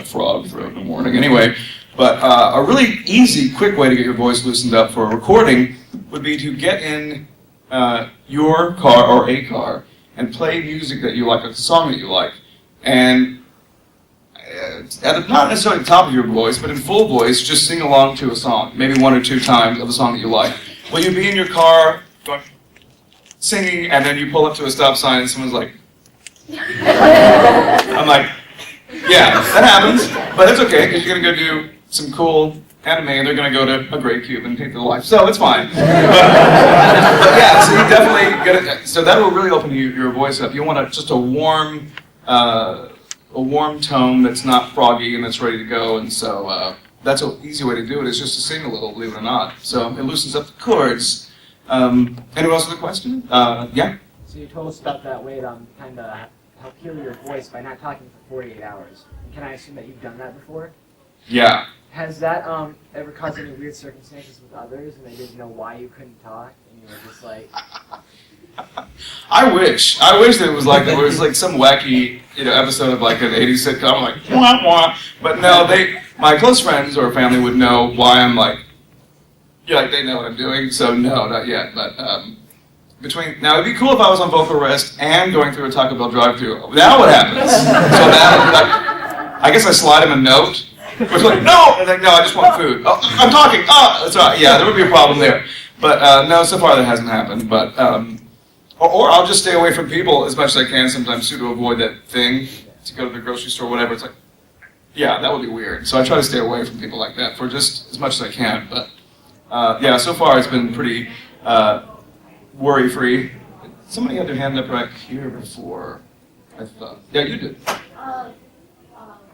frog throat in the morning anyway. But a really easy, quick way to get your voice loosened up for a recording would be to get in your car or a car and play music that you like, a song that you like. And not necessarily at the top of your voice, but in full voice, just sing along to a song, maybe 1 or 2 times of a song that you like. Will you be in your car going, singing, and then you pull up to a stop sign and someone's like, I'm like, yeah, that happens, but it's okay, because you're going to go do some cool anime, and they're going to go to a Great Cube and take their life, so it's fine. But yeah, so you definitely get it. So that will really open your voice up. You want just a warm tone that's not froggy and that's ready to go, and so that's an easy way to do it, is just to sing a little, believe it or not. So it loosens up the chords. Anyone else with a question? Yeah? So you told us about that way to kind of help heal your voice by not talking for 48 hours. Can I assume that you've done that before? Yeah. Has that ever caused any weird circumstances with others and they didn't know why you couldn't talk and you were just like... I wish that it was like that. It was like some wacky, episode of like an '80s sitcom, like wah wah. But no, my close friends or family would know why I'm like, like they know what I'm doing. So no, not yet. But now it'd be cool if I was on vocal rest and going through a Taco Bell drive-thru. Now what happens? So now would be like, I guess I slide him a note. Which like no, and like no, I just want food. Oh, I'm talking. Oh, that's right. Yeah, there would be a problem there. But no, so far that hasn't happened. But or I'll just stay away from people as much as I can sometimes too, to avoid that thing, to go to the grocery store or whatever. It's like, yeah, that would be weird. So I try to stay away from people like that for just as much as I can. But yeah, so far it's been pretty worry-free. Somebody had their hand up right here before, I thought. Yeah, you did.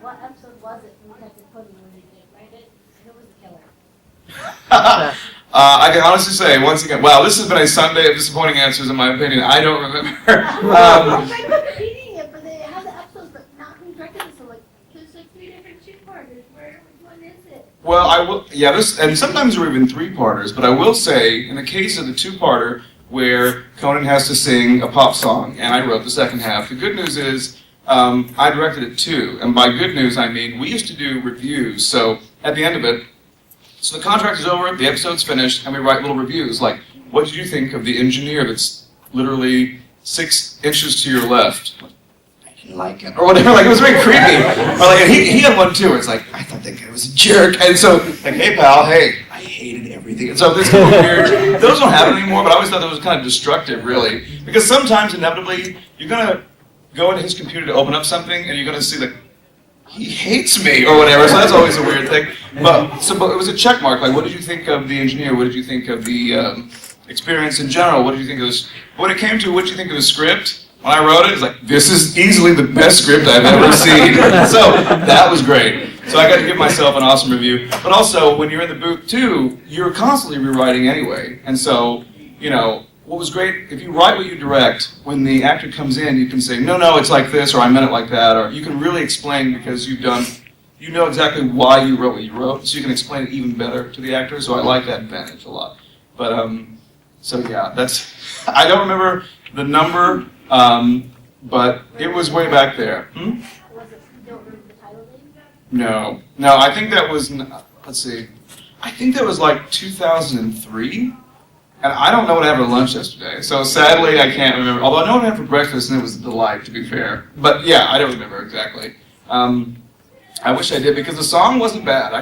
What episode was it from Captain Pudding when you did write it? Who was the killer? I can honestly say, once again, wow, this has been a Sunday of disappointing answers in my opinion. I don't remember. I remember reading it, but they have the episodes, but not who directed it, so like, there's like 3 different two-parters. Which one is it? Well, I will, yeah, and sometimes there are even 3-parters, but I will say, in the case of the 2-parter, where Conan has to sing a pop song, and I wrote the second half, the good news is, I directed it too, and by good news I mean, we used to do reviews, so at the end of it, so the contract is over, the episode's finished, and we write little reviews, like, what did you think of the engineer that's literally 6 inches to your left? I didn't like it. Or whatever, like, it was very creepy. Or like, he had one too, where it's like, I thought that guy was a jerk. And so, like, hey pal, hey, I hated everything. And so this kind of weird, those don't happen anymore, but I always thought that was kind of destructive, really. Because sometimes, inevitably, you're gonna go into his computer to open up something, and you're gonna see like, he hates me, or whatever, so that's always a weird thing. But it was a check mark, like, what did you think of the engineer? What did you think of the experience in general? What did you think of this? When it came to what did you think of the script, when I wrote it, it's like, this is easily the best script I've ever seen. So that was great. So I got to give myself an awesome review. But also, when you're in the booth too, you're constantly rewriting anyway. And so, you know, what was great, if you write what you direct, when the actor comes in, you can say, no, it's like this, or I meant it like that, or you can really explain because you know exactly why you wrote what you wrote, so you can explain it even better to the actor. So I like that advantage a lot. But, so yeah, I don't remember the number, but it was way back there. Was it, you don't remember the title name? No, I think that was, let's see, I think that was like 2003, and I don't know what I had for lunch yesterday, so sadly I can't remember, although I know what I had for breakfast, and it was a delight, to be fair. But yeah, I don't remember exactly. I wish I did, because the song wasn't bad. I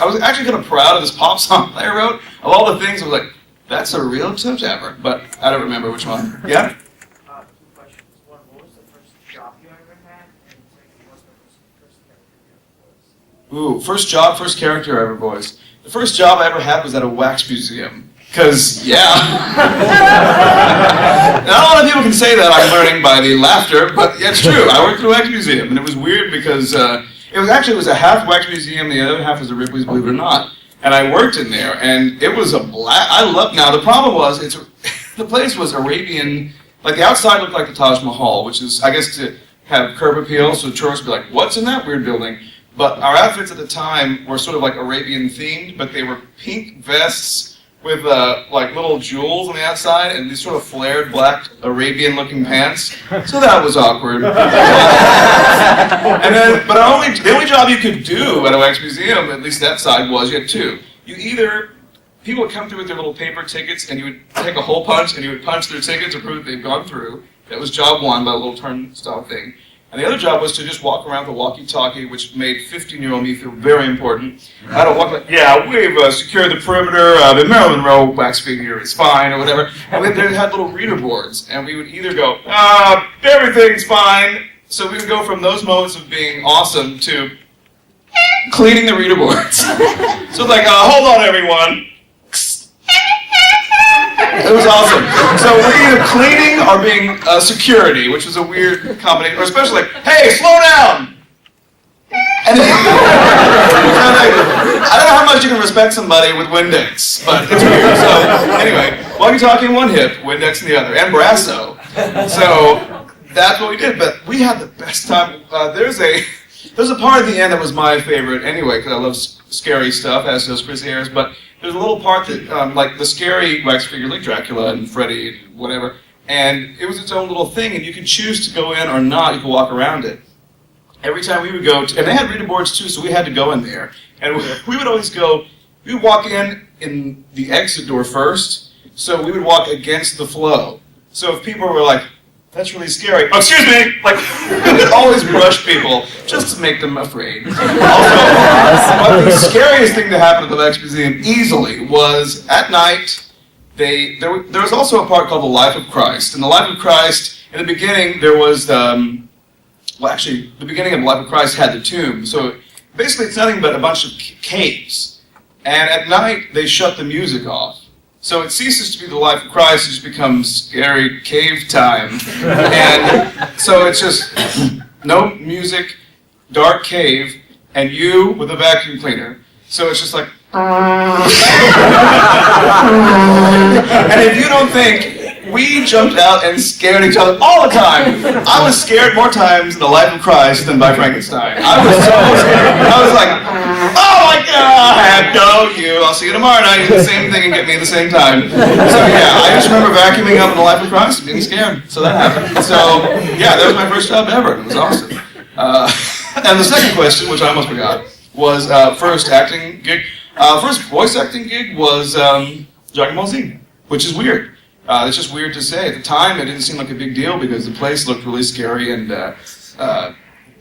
was actually kind of proud of this pop song that I wrote. Of all the things, I was like, that's a real toe tapper, but I don't remember which one. Yeah? 2 questions. One, what was the first job you ever had? And second, what's the first character you ever voiced? Ooh, first job, first character I ever voiced. The first job I ever had was at a wax museum. Because, yeah. Not a lot of people can say that, I'm learning by the laughter, but yeah, it's true. I worked at a wax museum, and it was weird because it was a half wax museum, the other half was a Ripley's, believe it or not. And I worked in there, and it was a now the problem was, the place was Arabian, like the outside looked like the Taj Mahal, which is, I guess, to have curb appeal, so tourists would be like, what's in that weird building? But our outfits at the time were sort of like Arabian themed, but they were pink vests with like little jewels on the outside and these sort of flared black Arabian looking pants. So that was awkward. And then, but the only job you could do at a wax museum, at least that side, was you had two. People would come through with their little paper tickets and you would take a hole punch and you would punch their ticket to prove they'd gone through. That was job one, by a little turnstile thing. And the other job was to just walk around the walkie-talkie, which made 15-year-old me feel very important. I had to walk like, yeah, we've secured the perimeter, the Marilyn Monroe wax figure is fine, or whatever. And they had little reader boards, and we would either go, everything's fine. So we would go from those moments of being awesome to cleaning the reader boards. So like, hold on everyone. It was awesome. So we're either cleaning or being security, which was a weird combination, or especially like, hey, slow down! And then, I don't know how much you can respect somebody with Windex, but it's weird. So anyway, walkie-talkie in one hip, Windex in the other, and Brasso. So that's what we did, but we had the best time. There's a part at the end that was my favorite anyway, because I love scary stuff, as does Chris Ayers, but there's a little part that, like the scary wax figure, like Dracula and Freddy and whatever, and it was its own little thing, and you could choose to go in or not, you could walk around it. Every time we would go, and they had reader boards too, so we had to go in there, and we would always go, we would walk in the exit door first, so we would walk against the flow. So if people were like, that's really scary. Oh, excuse me! Like, we would always brush people just to make them afraid. Also, but the scariest thing to happen at the Wax Museum easily was at night, there was also a part called The Life of Christ. In The Life of Christ, in the beginning, there was, the beginning of The Life of Christ had the tomb. So basically, it's nothing but a bunch of caves. And at night, they shut the music off. So it ceases to be The Life of Christ, it just becomes scary cave time. And so it's just no music, dark cave, and you with a vacuum cleaner. So it's just like... And if you don't think, we jumped out and scared each other all the time. I was scared more times in The Life of Christ than by Frankenstein. I was so scared. I was like, oh my God, go you. I'll see you tomorrow night. Do the same thing and get me at the same time. So yeah, I just remember vacuuming up in The Life of Christ and being scared. So that happened. So yeah, that was my first job ever. It was awesome. And the second question, which I almost forgot, was first acting gig. First voice acting gig was Dragon Ball Z, which is weird. It's just weird to say. At the time, it didn't seem like a big deal because the place looked really scary and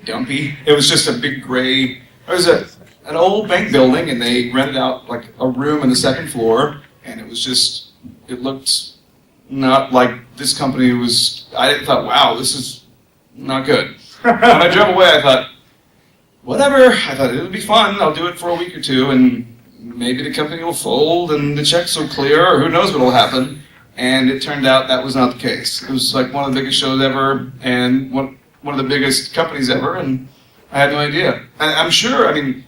dumpy. It was just a big gray... It was an old bank building, and they rented out like a room on the second floor, and it was just... It looked not like this company was... I thought, wow, this is not good. When I drove away, I thought, whatever. I thought, it'll be fun. I'll do it for a week or two, and maybe the company will fold, and the checks will clear, or who knows what will happen. And it turned out that was not the case. It was like one of the biggest shows ever, and one of the biggest companies ever, and I had no idea. And I'm sure that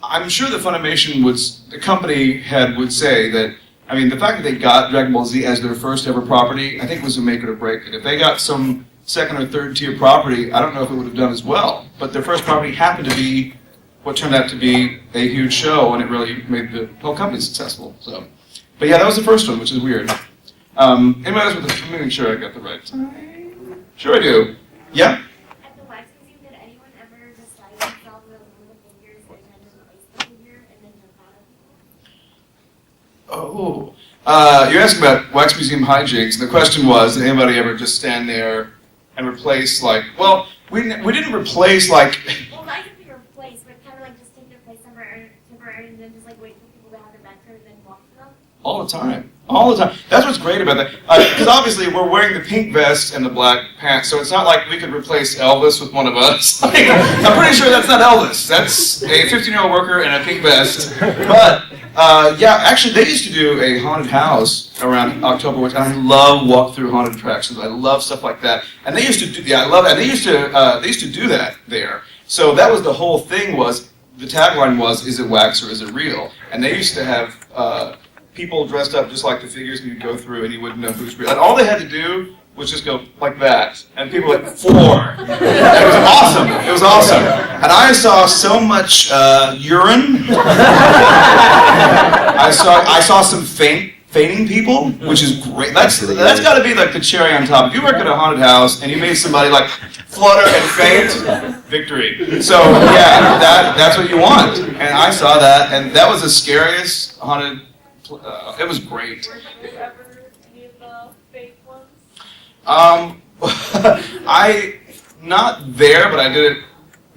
Funimation the company head would say that, I mean, the fact that they got Dragon Ball Z as their first ever property, I think was a make it or break it. If they got some second or third tier property, I don't know if it would have done as well. But their first property happened to be what turned out to be a huge show, and it really made the whole company successful. So, but yeah, that was the first one, which is weird. Anybody else with the, let me make sure I got the right time. Sure I do. Yeah? At the wax museum, did anyone ever decide themselves as one of the figures and then replace the figure and then jump out of it? Oh. You're asking about Wax Museum hijinks, and the question was, did anybody ever just stand there and replace, like, well, we didn't replace, like... Well, not exactly replace, but kind of like just take their place temporarily and then just like wait for people to have their back turned and then walk to them? All the time. All the time. That's what's great about that. Because obviously we're wearing the pink vest and the black pants, so it's not like we could replace Elvis with one of us. I'm pretty sure that's not Elvis. That's a 15-year-old worker in a pink vest. But, yeah, actually they used to do a haunted house around October, which I love walk-through haunted attractions. I love stuff like that. And they used to do, yeah, I love it. And they used to do that there. So that was the whole thing was, the tagline was, is it wax or is it real? And they used to have people dressed up just like the figures, and you'd go through and you wouldn't know who's real. And all they had to do was just go like that, and people were like, 4. It was awesome. It was awesome. And I saw so much urine. I saw some fainting people, which is great. That's got to be like the cherry on top. If you work at a haunted house and you made somebody like flutter and faint, victory. So yeah, that's what you want. And I saw that, and that was the scariest haunted. It was great. Were you ever any of the fake ones? I not there, but I did it.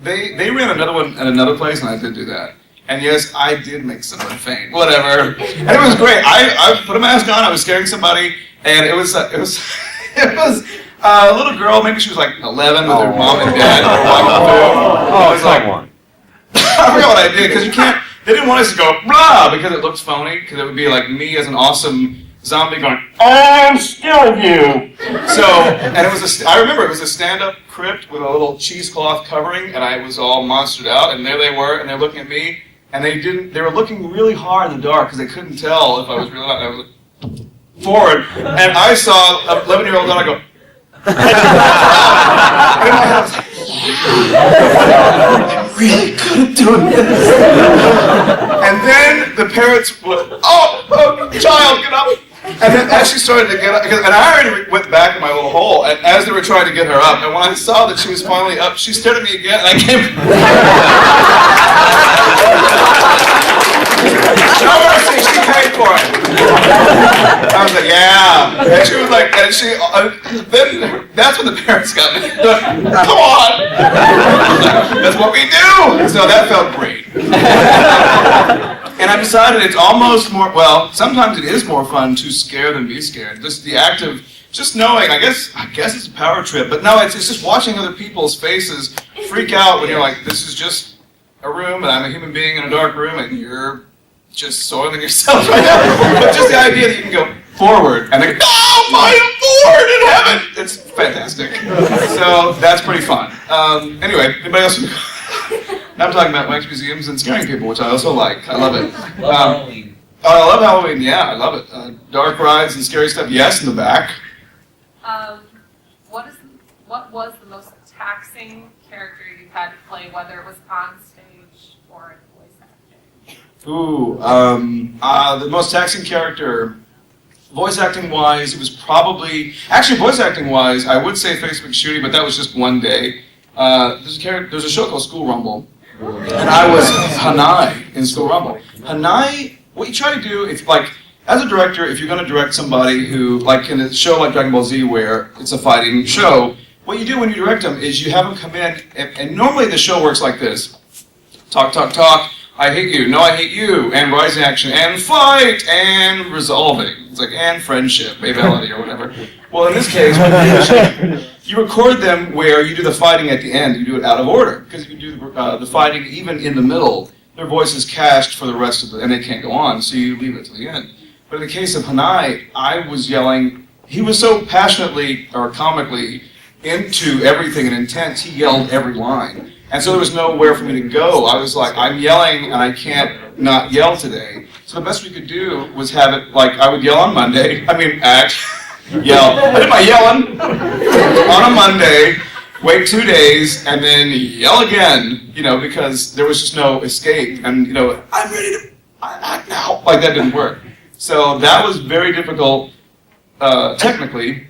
They ran another one at another place, and I did do that. And yes, I did make someone faint. Whatever, and it was great. I put a mask on. I was scaring somebody, and it was a little girl. Maybe she was like 11 with her mom and dad. Oh, it's like one. I forgot what I did because you can't. They didn't want us to go blah because it looks phony. Because it would be like me as an awesome zombie going, I'm still you. So, and it was I remember it was a stand-up crypt with a little cheesecloth covering, and I was all monstered out. And there they were, and they're looking at me, and they were looking really hard in the dark because they couldn't tell if I was really loud. I was like, forward, and I saw an 11-year-old daughter go. And in my head, I was like, I'm really good at doing this. And then the parents went, oh, child, get up. And then as she started to get up, and I already went back in my little hole, and as they were trying to get her up, and when I saw that she was finally up, she stared at me again, and I came. No mercy, she paid for it. I was like, yeah. And she was like, and she, then that's when the parents got me. Come on. That's what we do. So that felt great. And I decided it's almost more, well, sometimes it is more fun to scare than be scared. Just the act of just knowing, I guess it's a power trip, but no, it's just watching other people's faces freak out when you're like, this is just a room and I'm a human being in a dark room and you're just soiling yourself right now. But just the idea that you can go forward and they go, oh, I am Lord in heaven! It's fantastic. So that's pretty fun. Anyway, anybody else? Now I'm talking about wax museums and scaring people, which I also like. I love it. Halloween. I love Halloween, yeah, I love it. Dark rides and scary stuff, yes, in the back. What was the most taxing character you had to play, whether it was on stage or in voice acting? Ooh, the most taxing character, voice acting wise, it was probably, actually voice acting wise, I would say Facebook Shooting, but that was just one day. There's a show called School Rumble, and I was Hanai in School Rumble. Hanai, what you try to do, if like, as a director, if you're going to direct somebody who, like in a show like Dragon Ball Z where it's a fighting show, what you do when you direct them is you have them come in, and normally the show works like this. Talk, talk, talk, I hate you, no I hate you, and rising action, and fight, and resolving. It's like, and friendship, babality, or whatever. Well, in this case, you record them where you do the fighting at the end. You do it out of order, because if you do the fighting even in the middle, their voice is cached for the rest of the, and they can't go on, so you leave it to the end. But in the case of Hanai, I was yelling. He was so passionately or comically into everything and intense, he yelled every line. And so there was nowhere for me to go. I was like, I'm yelling and I can't not yell today. So the best we could do was have it like I would yell on Monday. I mean, yell. I did my yelling on a Monday, wait 2 days, and then yell again, because there was just no escape. And, I'm ready to act now. Like, that didn't work. So that was very difficult, technically.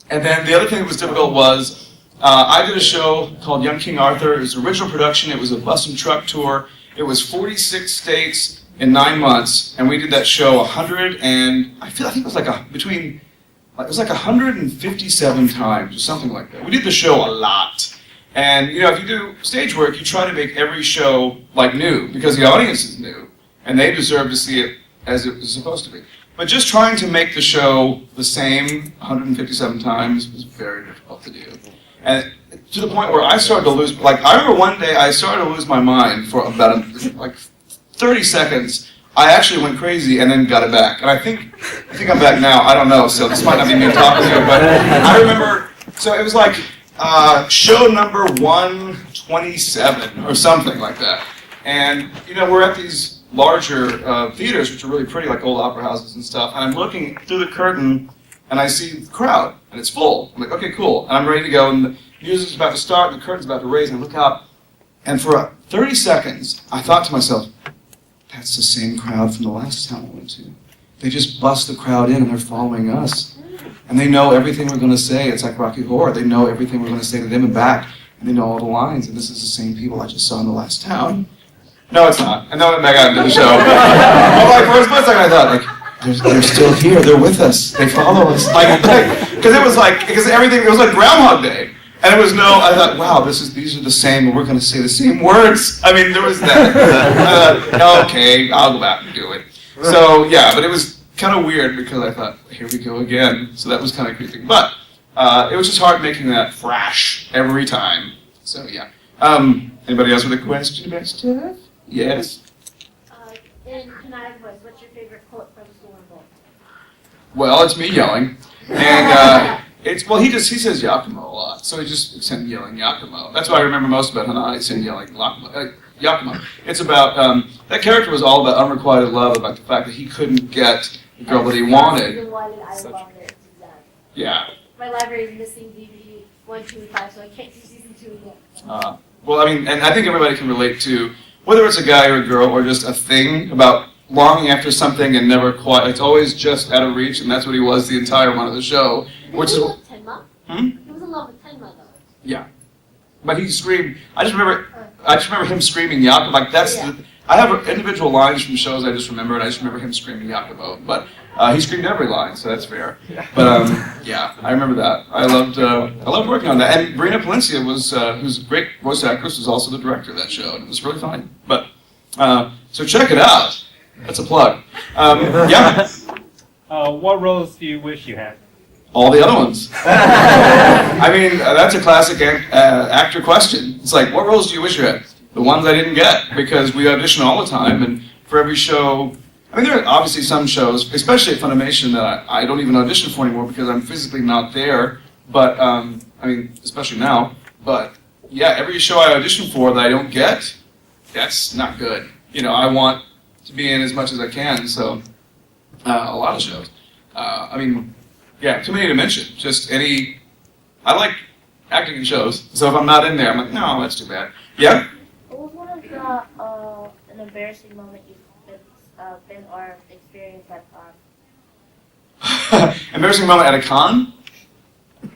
And then the other thing that was difficult was I did a show called Young King Arthur. It was an original production. It was a bus and truck tour. It was 46 states in 9 months, and we did that show I think it was like 157 times or something like that. We did the show a lot. And if you do stage work, you try to make every show like new because the audience is new and they deserve to see it as it was supposed to be. But just trying to make the show the same 157 times was very difficult to do. And to the point where I started to lose, I remember one day I started to lose my mind for about 30 seconds. I actually went crazy and then got it back. And I think I'm back now. I don't know, so this might not be me talking to you, but I remember, so it was like show number 127 or something like that. And, we're at these larger theaters, which are really pretty, like old opera houses and stuff, and I'm looking through the curtain and I see the crowd, and it's full. I'm like, okay, cool. And I'm ready to go, and the music's about to start, and the curtain's about to raise, and I look out, and for 30 seconds, I thought to myself, that's the same crowd from the last town I went to. They just bust the crowd in, and they're following us. And they know everything we're going to say. It's like Rocky Horror. They know everything we're going to say to them and back, and they know all the lines, and this is the same people I just saw in the last town. No, it's not. And then I went back out into the show. But for a split second, I thought, they're still here. They're with us. They follow us. Because it was like Groundhog Day. And it was I thought, wow, these are the same, and we're going to say the same words. I mean, there was that. Okay, I'll go back and do it. So, yeah, but it was kind of weird because I thought, here we go again. So that was kind of creepy. But it was just hard making that fresh every time. So, yeah. Anybody else with a question about stuff? Yes? In Hanai's voice, what's your favorite quote from School and Bolt? Well, it's me yelling. And he says Yakumo a lot. So he just it's him yelling Yakumo. That's what I remember most about Hanai, it's him yelling Yakumo. It's about, that character was all about unrequited love, about the fact that he couldn't get the girl that he wanted. Yeah. My library is missing DVD 1, 2, and 5, so I can't do season 2 yet. Well, I mean, and I think everybody can relate to, whether it's a guy or a girl or just a thing about longing after something and never quite, it's always just out of reach, and that's what he was the entire run of the show. Which is He was in love with Tenma, though. Yeah. But he screamed, I just remember him screaming Yakumo, I have individual lines from shows I just remember, and I just remember him screaming Yakumo, but he screamed every line, so that's fair. But yeah, I remember that. I loved working on that. And Brina Palencia who's a great voice actress, was also the director of that show, and it was really fun. But so check it out. That's a plug. Yeah. What roles do you wish you had? All the other ones. I mean, that's a classic actor question. It's like, what roles do you wish you had? The ones I didn't get, because we audition all the time, and for every show, I mean, there are obviously some shows, especially at Funimation, that I don't even audition for anymore because I'm physically not there, but, I mean, especially now, but, yeah, every show I audition for that I don't get, that's not good. I want to be in as much as I can, so, a lot of shows. I mean, yeah, too many to mention. I like acting in shows, so if I'm not in there, I'm like, no, that's too bad. Yeah? What was one of an embarrassing moment you've been or experienced at con? Embarrassing moment at a con?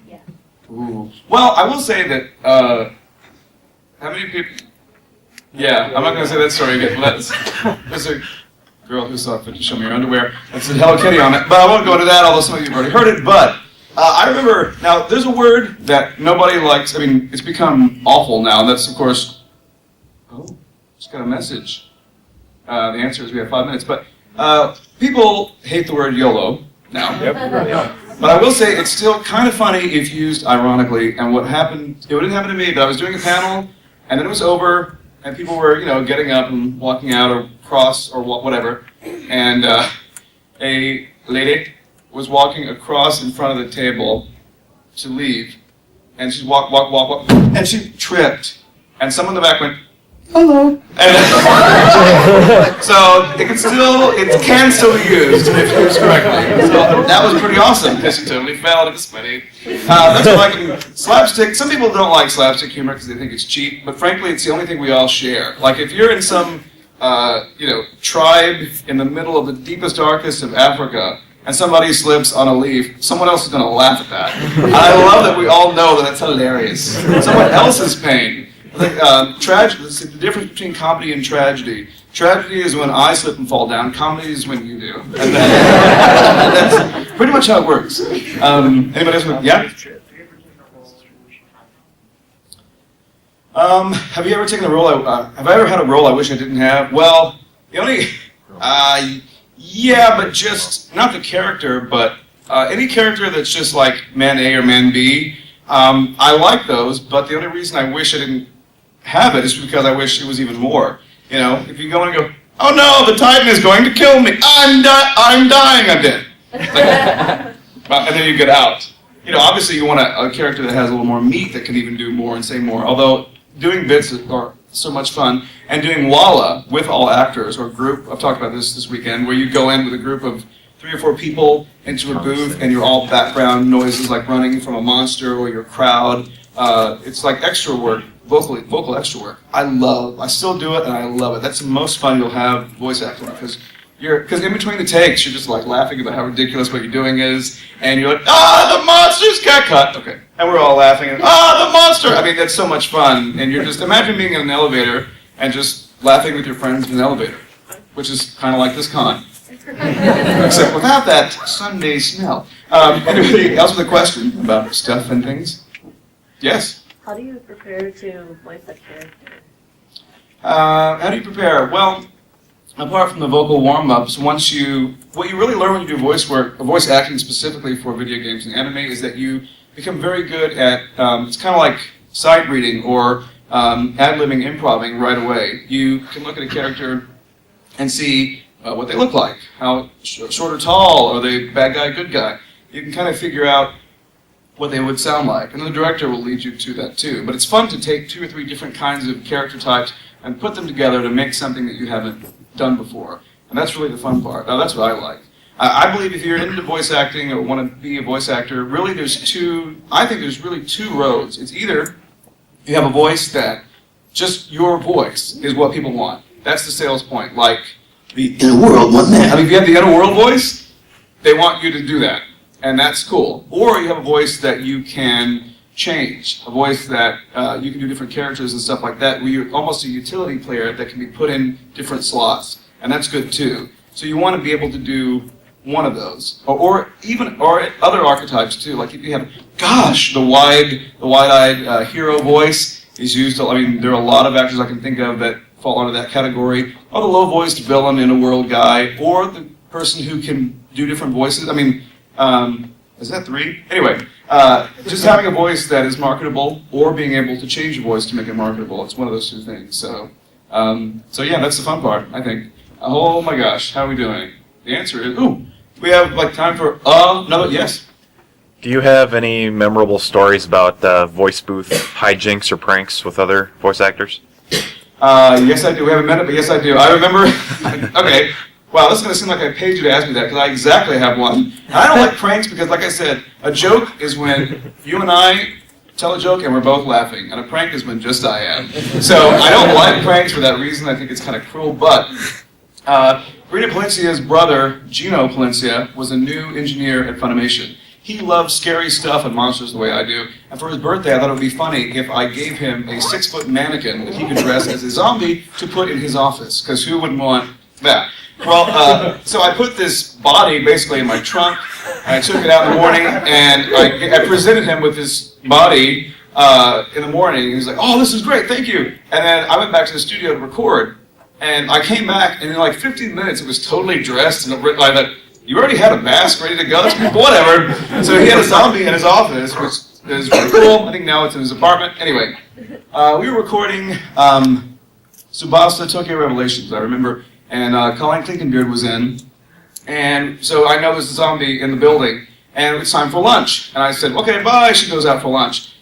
Yeah. Ooh. Well, I will say that, how many people... Yeah, I'm not going to say that story again. There's a girl who saw fit to show me her underwear and said Hello Kitty on it, but I won't go into that, although some of you have already heard it, but I remember, now, there's a word that nobody likes, I mean, it's become awful now, and that's, of course, just got a message. The answer is we have 5 minutes, but people hate the word YOLO now. Yep. But I will say it's still kind of funny if used ironically, and what happened, it didn't happen to me, but I was doing a panel, and then it was over, and people were, getting up and walking out or cross or whatever, and a lady was walking across in front of the table to leave, and she walked, and she tripped, and someone in the back went, "Hello." And so it can still be used if used correctly. So that was pretty awesome because she totally fell and it was funny. That's what I can. Slapstick. Some people don't like slapstick humor because they think it's cheap, but frankly, it's the only thing we all share. Like if you're in some, tribe in the middle of the deepest, darkest of Africa, and somebody slips on a leaf, someone else is going to laugh at that. And I love that we all know that that's hilarious. Someone else's pain. Tragedy. The difference between comedy and tragedy. Tragedy is when I slip and fall down. Comedy is when you do. And that's pretty much how it works. Anybody else? Yeah. Have you ever taken a role? Have I ever had a role I wish I didn't have? Well, the only. Yeah, but just not the character, but any character that's just like man A or man B. I like those, but the only reason I wish I didn't have it is because I wish it was even more. You know, if you go and go, "Oh no, the Titan is going to kill me! I'm dying! I'm dead!" And then you get out. You know, obviously you want a character that has a little more meat that can even do more and say more. Although doing bits are so much fun, and doing Walla with all actors or group. I've talked about this weekend, where you go in with a group of 3 or 4 people into a booth, and you're all background noises like running from a monster or your crowd. It's like extra work, vocal extra work. I still do it, and I love it. That's the most fun you'll have voice acting, because in between the takes, you're just like laughing about how ridiculous what you're doing is, and you're like, the monster's got cut. Okay, and we're all laughing, and the monster. I mean, that's so much fun, and you're just imagine being in an elevator and just laughing with your friends in an elevator, which is kind of like this con. Except without that Sunday smell. Anybody else with a question about stuff and things? Yes? How do you prepare to voice that character? How do you prepare? Well, apart from the vocal warm-ups, what you really learn when you do voice acting specifically for video games and anime, is that you become very good at, it's kind of like sight reading or ad-libbing, improvising right away. You can look at a character and see what they look like, how short or tall, are they bad guy, good guy. You can kind of figure out what they would sound like, and the director will lead you to that too. But it's fun to take 2 or 3 different kinds of character types and put them together to make something that you haven't done before, and that's really the fun part. That's what I like. I believe if you're into voice acting or want to be a voice actor, really I think there's really 2 roads. It's either you have a voice that just your voice is what people want. That's the sales point. Like the inner world, what man? I mean, if you have the inner world voice, they want you to do that, and that's cool. Or you have a voice that you can change, a voice that you can do different characters and stuff like that, where you're almost a utility player that can be put in different slots, and that's good too. So you want to be able to do one of those, or other archetypes too. Like if you have, the wide-eyed hero voice is used. I mean, there are a lot of actors I can think of that fall under that category. Or the low-voiced villain in a world guy, or the person who can do different voices. I mean, is that 3? Anyway, just having a voice that is marketable, or being able to change your voice to make it marketable. It's one of those 2 things. So yeah, that's the fun part, I think. Oh my gosh, how are we doing? The answer is, we have like time for another, yes? Do you have any memorable stories about voice booth hijinks or pranks with other voice actors? Yes, I do. We have a minute, but yes, I do. I remember, okay. Wow, this is going to seem like I paid you to ask me that, because I exactly have one. And I don't like pranks because, like I said, a joke is when you and I tell a joke and we're both laughing, and a prank is when just I am. So I don't like pranks for that reason. I think it's kind of cruel, but Rita Palencia's brother, Gino Palencia, was a new engineer at Funimation. He loves scary stuff and monsters the way I do, and for his birthday I thought it would be funny if I gave him a 6-foot mannequin that he could dress as a zombie to put in his office, because who wouldn't want that? Well, so I put this body basically in my trunk, and I took it out in the morning, and I presented him with this body in the morning. He was like, "Oh, this is great, thank you." And then I went back to the studio to record, and I came back, and in like 15 minutes it was totally dressed, and I thought, "You already had a mask ready to go?" Whatever. So he had a zombie in his office, which is really cool. I think now it's in his apartment. Anyway, we were recording Tsubasa Tokyo Revelations, I remember. And Colleen Clinkenbeard was in, And so I know there's a zombie in the building, and it's time for lunch. And I said, okay, bye. She goes out for lunch.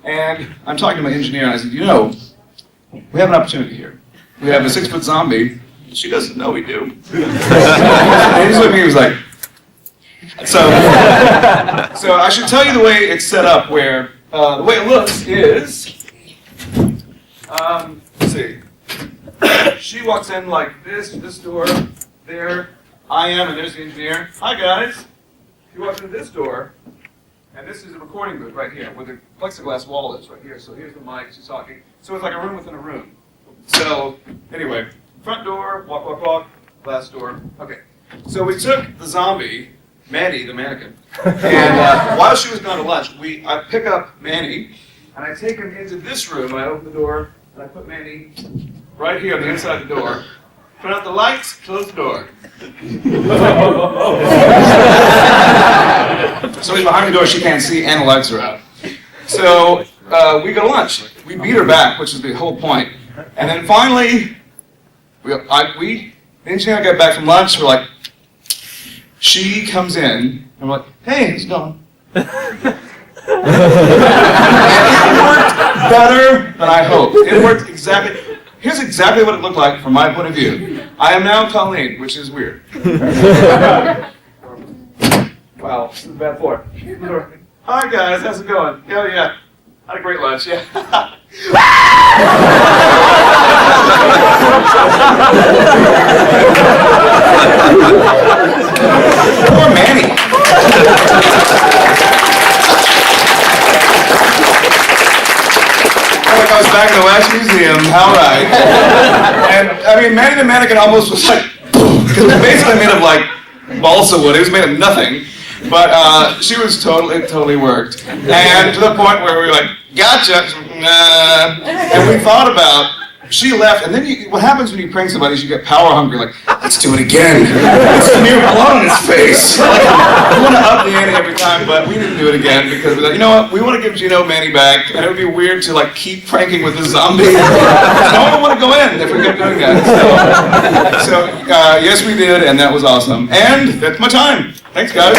And I'm talking to my engineer, and I said, you know, we have an opportunity here. We have a 6-foot zombie. She doesn't know we do. And he's looking at me, he was like, so I should tell you the way it's set up, where the way it looks is, let's see. She walks in like this door, there, I am, and there's the engineer. Hi guys. She walks in this door, and this is a recording booth right here, where the plexiglass wall is right here. So here's the mic, she's talking. So it's like a room within a room. So, anyway, front door, walk, walk, walk, glass door. Okay. So we took the zombie, Manny, the mannequin, and while she was gone to lunch, I pick up Manny, and I take him into this room, and I open the door, and I put Manny right here on the inside the door. Turn out the lights, close the door. So he's behind the door, she can't see, and the lights are out. So we go to lunch. We beat her back, which is the whole point. And then finally, the engineer got back from lunch, we're like, she comes in, and we're like, hey, it's gone. And it worked better than I hoped. It worked exactly. Here's exactly what it looked like from my point of view. I am now Colleen, which is weird. Wow, this is a bad floor. Hi guys, how's it going? Hell yeah. Had a great lunch, yeah. Poor Manny. Like I was back in the Wax Museum, how right. And I mean, Manny the Mannequin almost was like, because it was basically made of like balsa wood. It was made of nothing. But she was totally worked. And to the point where we were like, gotcha. And we thought about, she left, and then what happens when you prank somebody is you get power hungry, like, let's do it again. It's a mere blood on his face. Like, we want to up the ante every time, but we didn't do it again because we thought, you know what, we want to give Gino Manny back, and it would be weird to like keep pranking with the zombie. No one would want to go in if we kept doing that. So yes, we did, and that was awesome. And that's my time. Thanks, guys.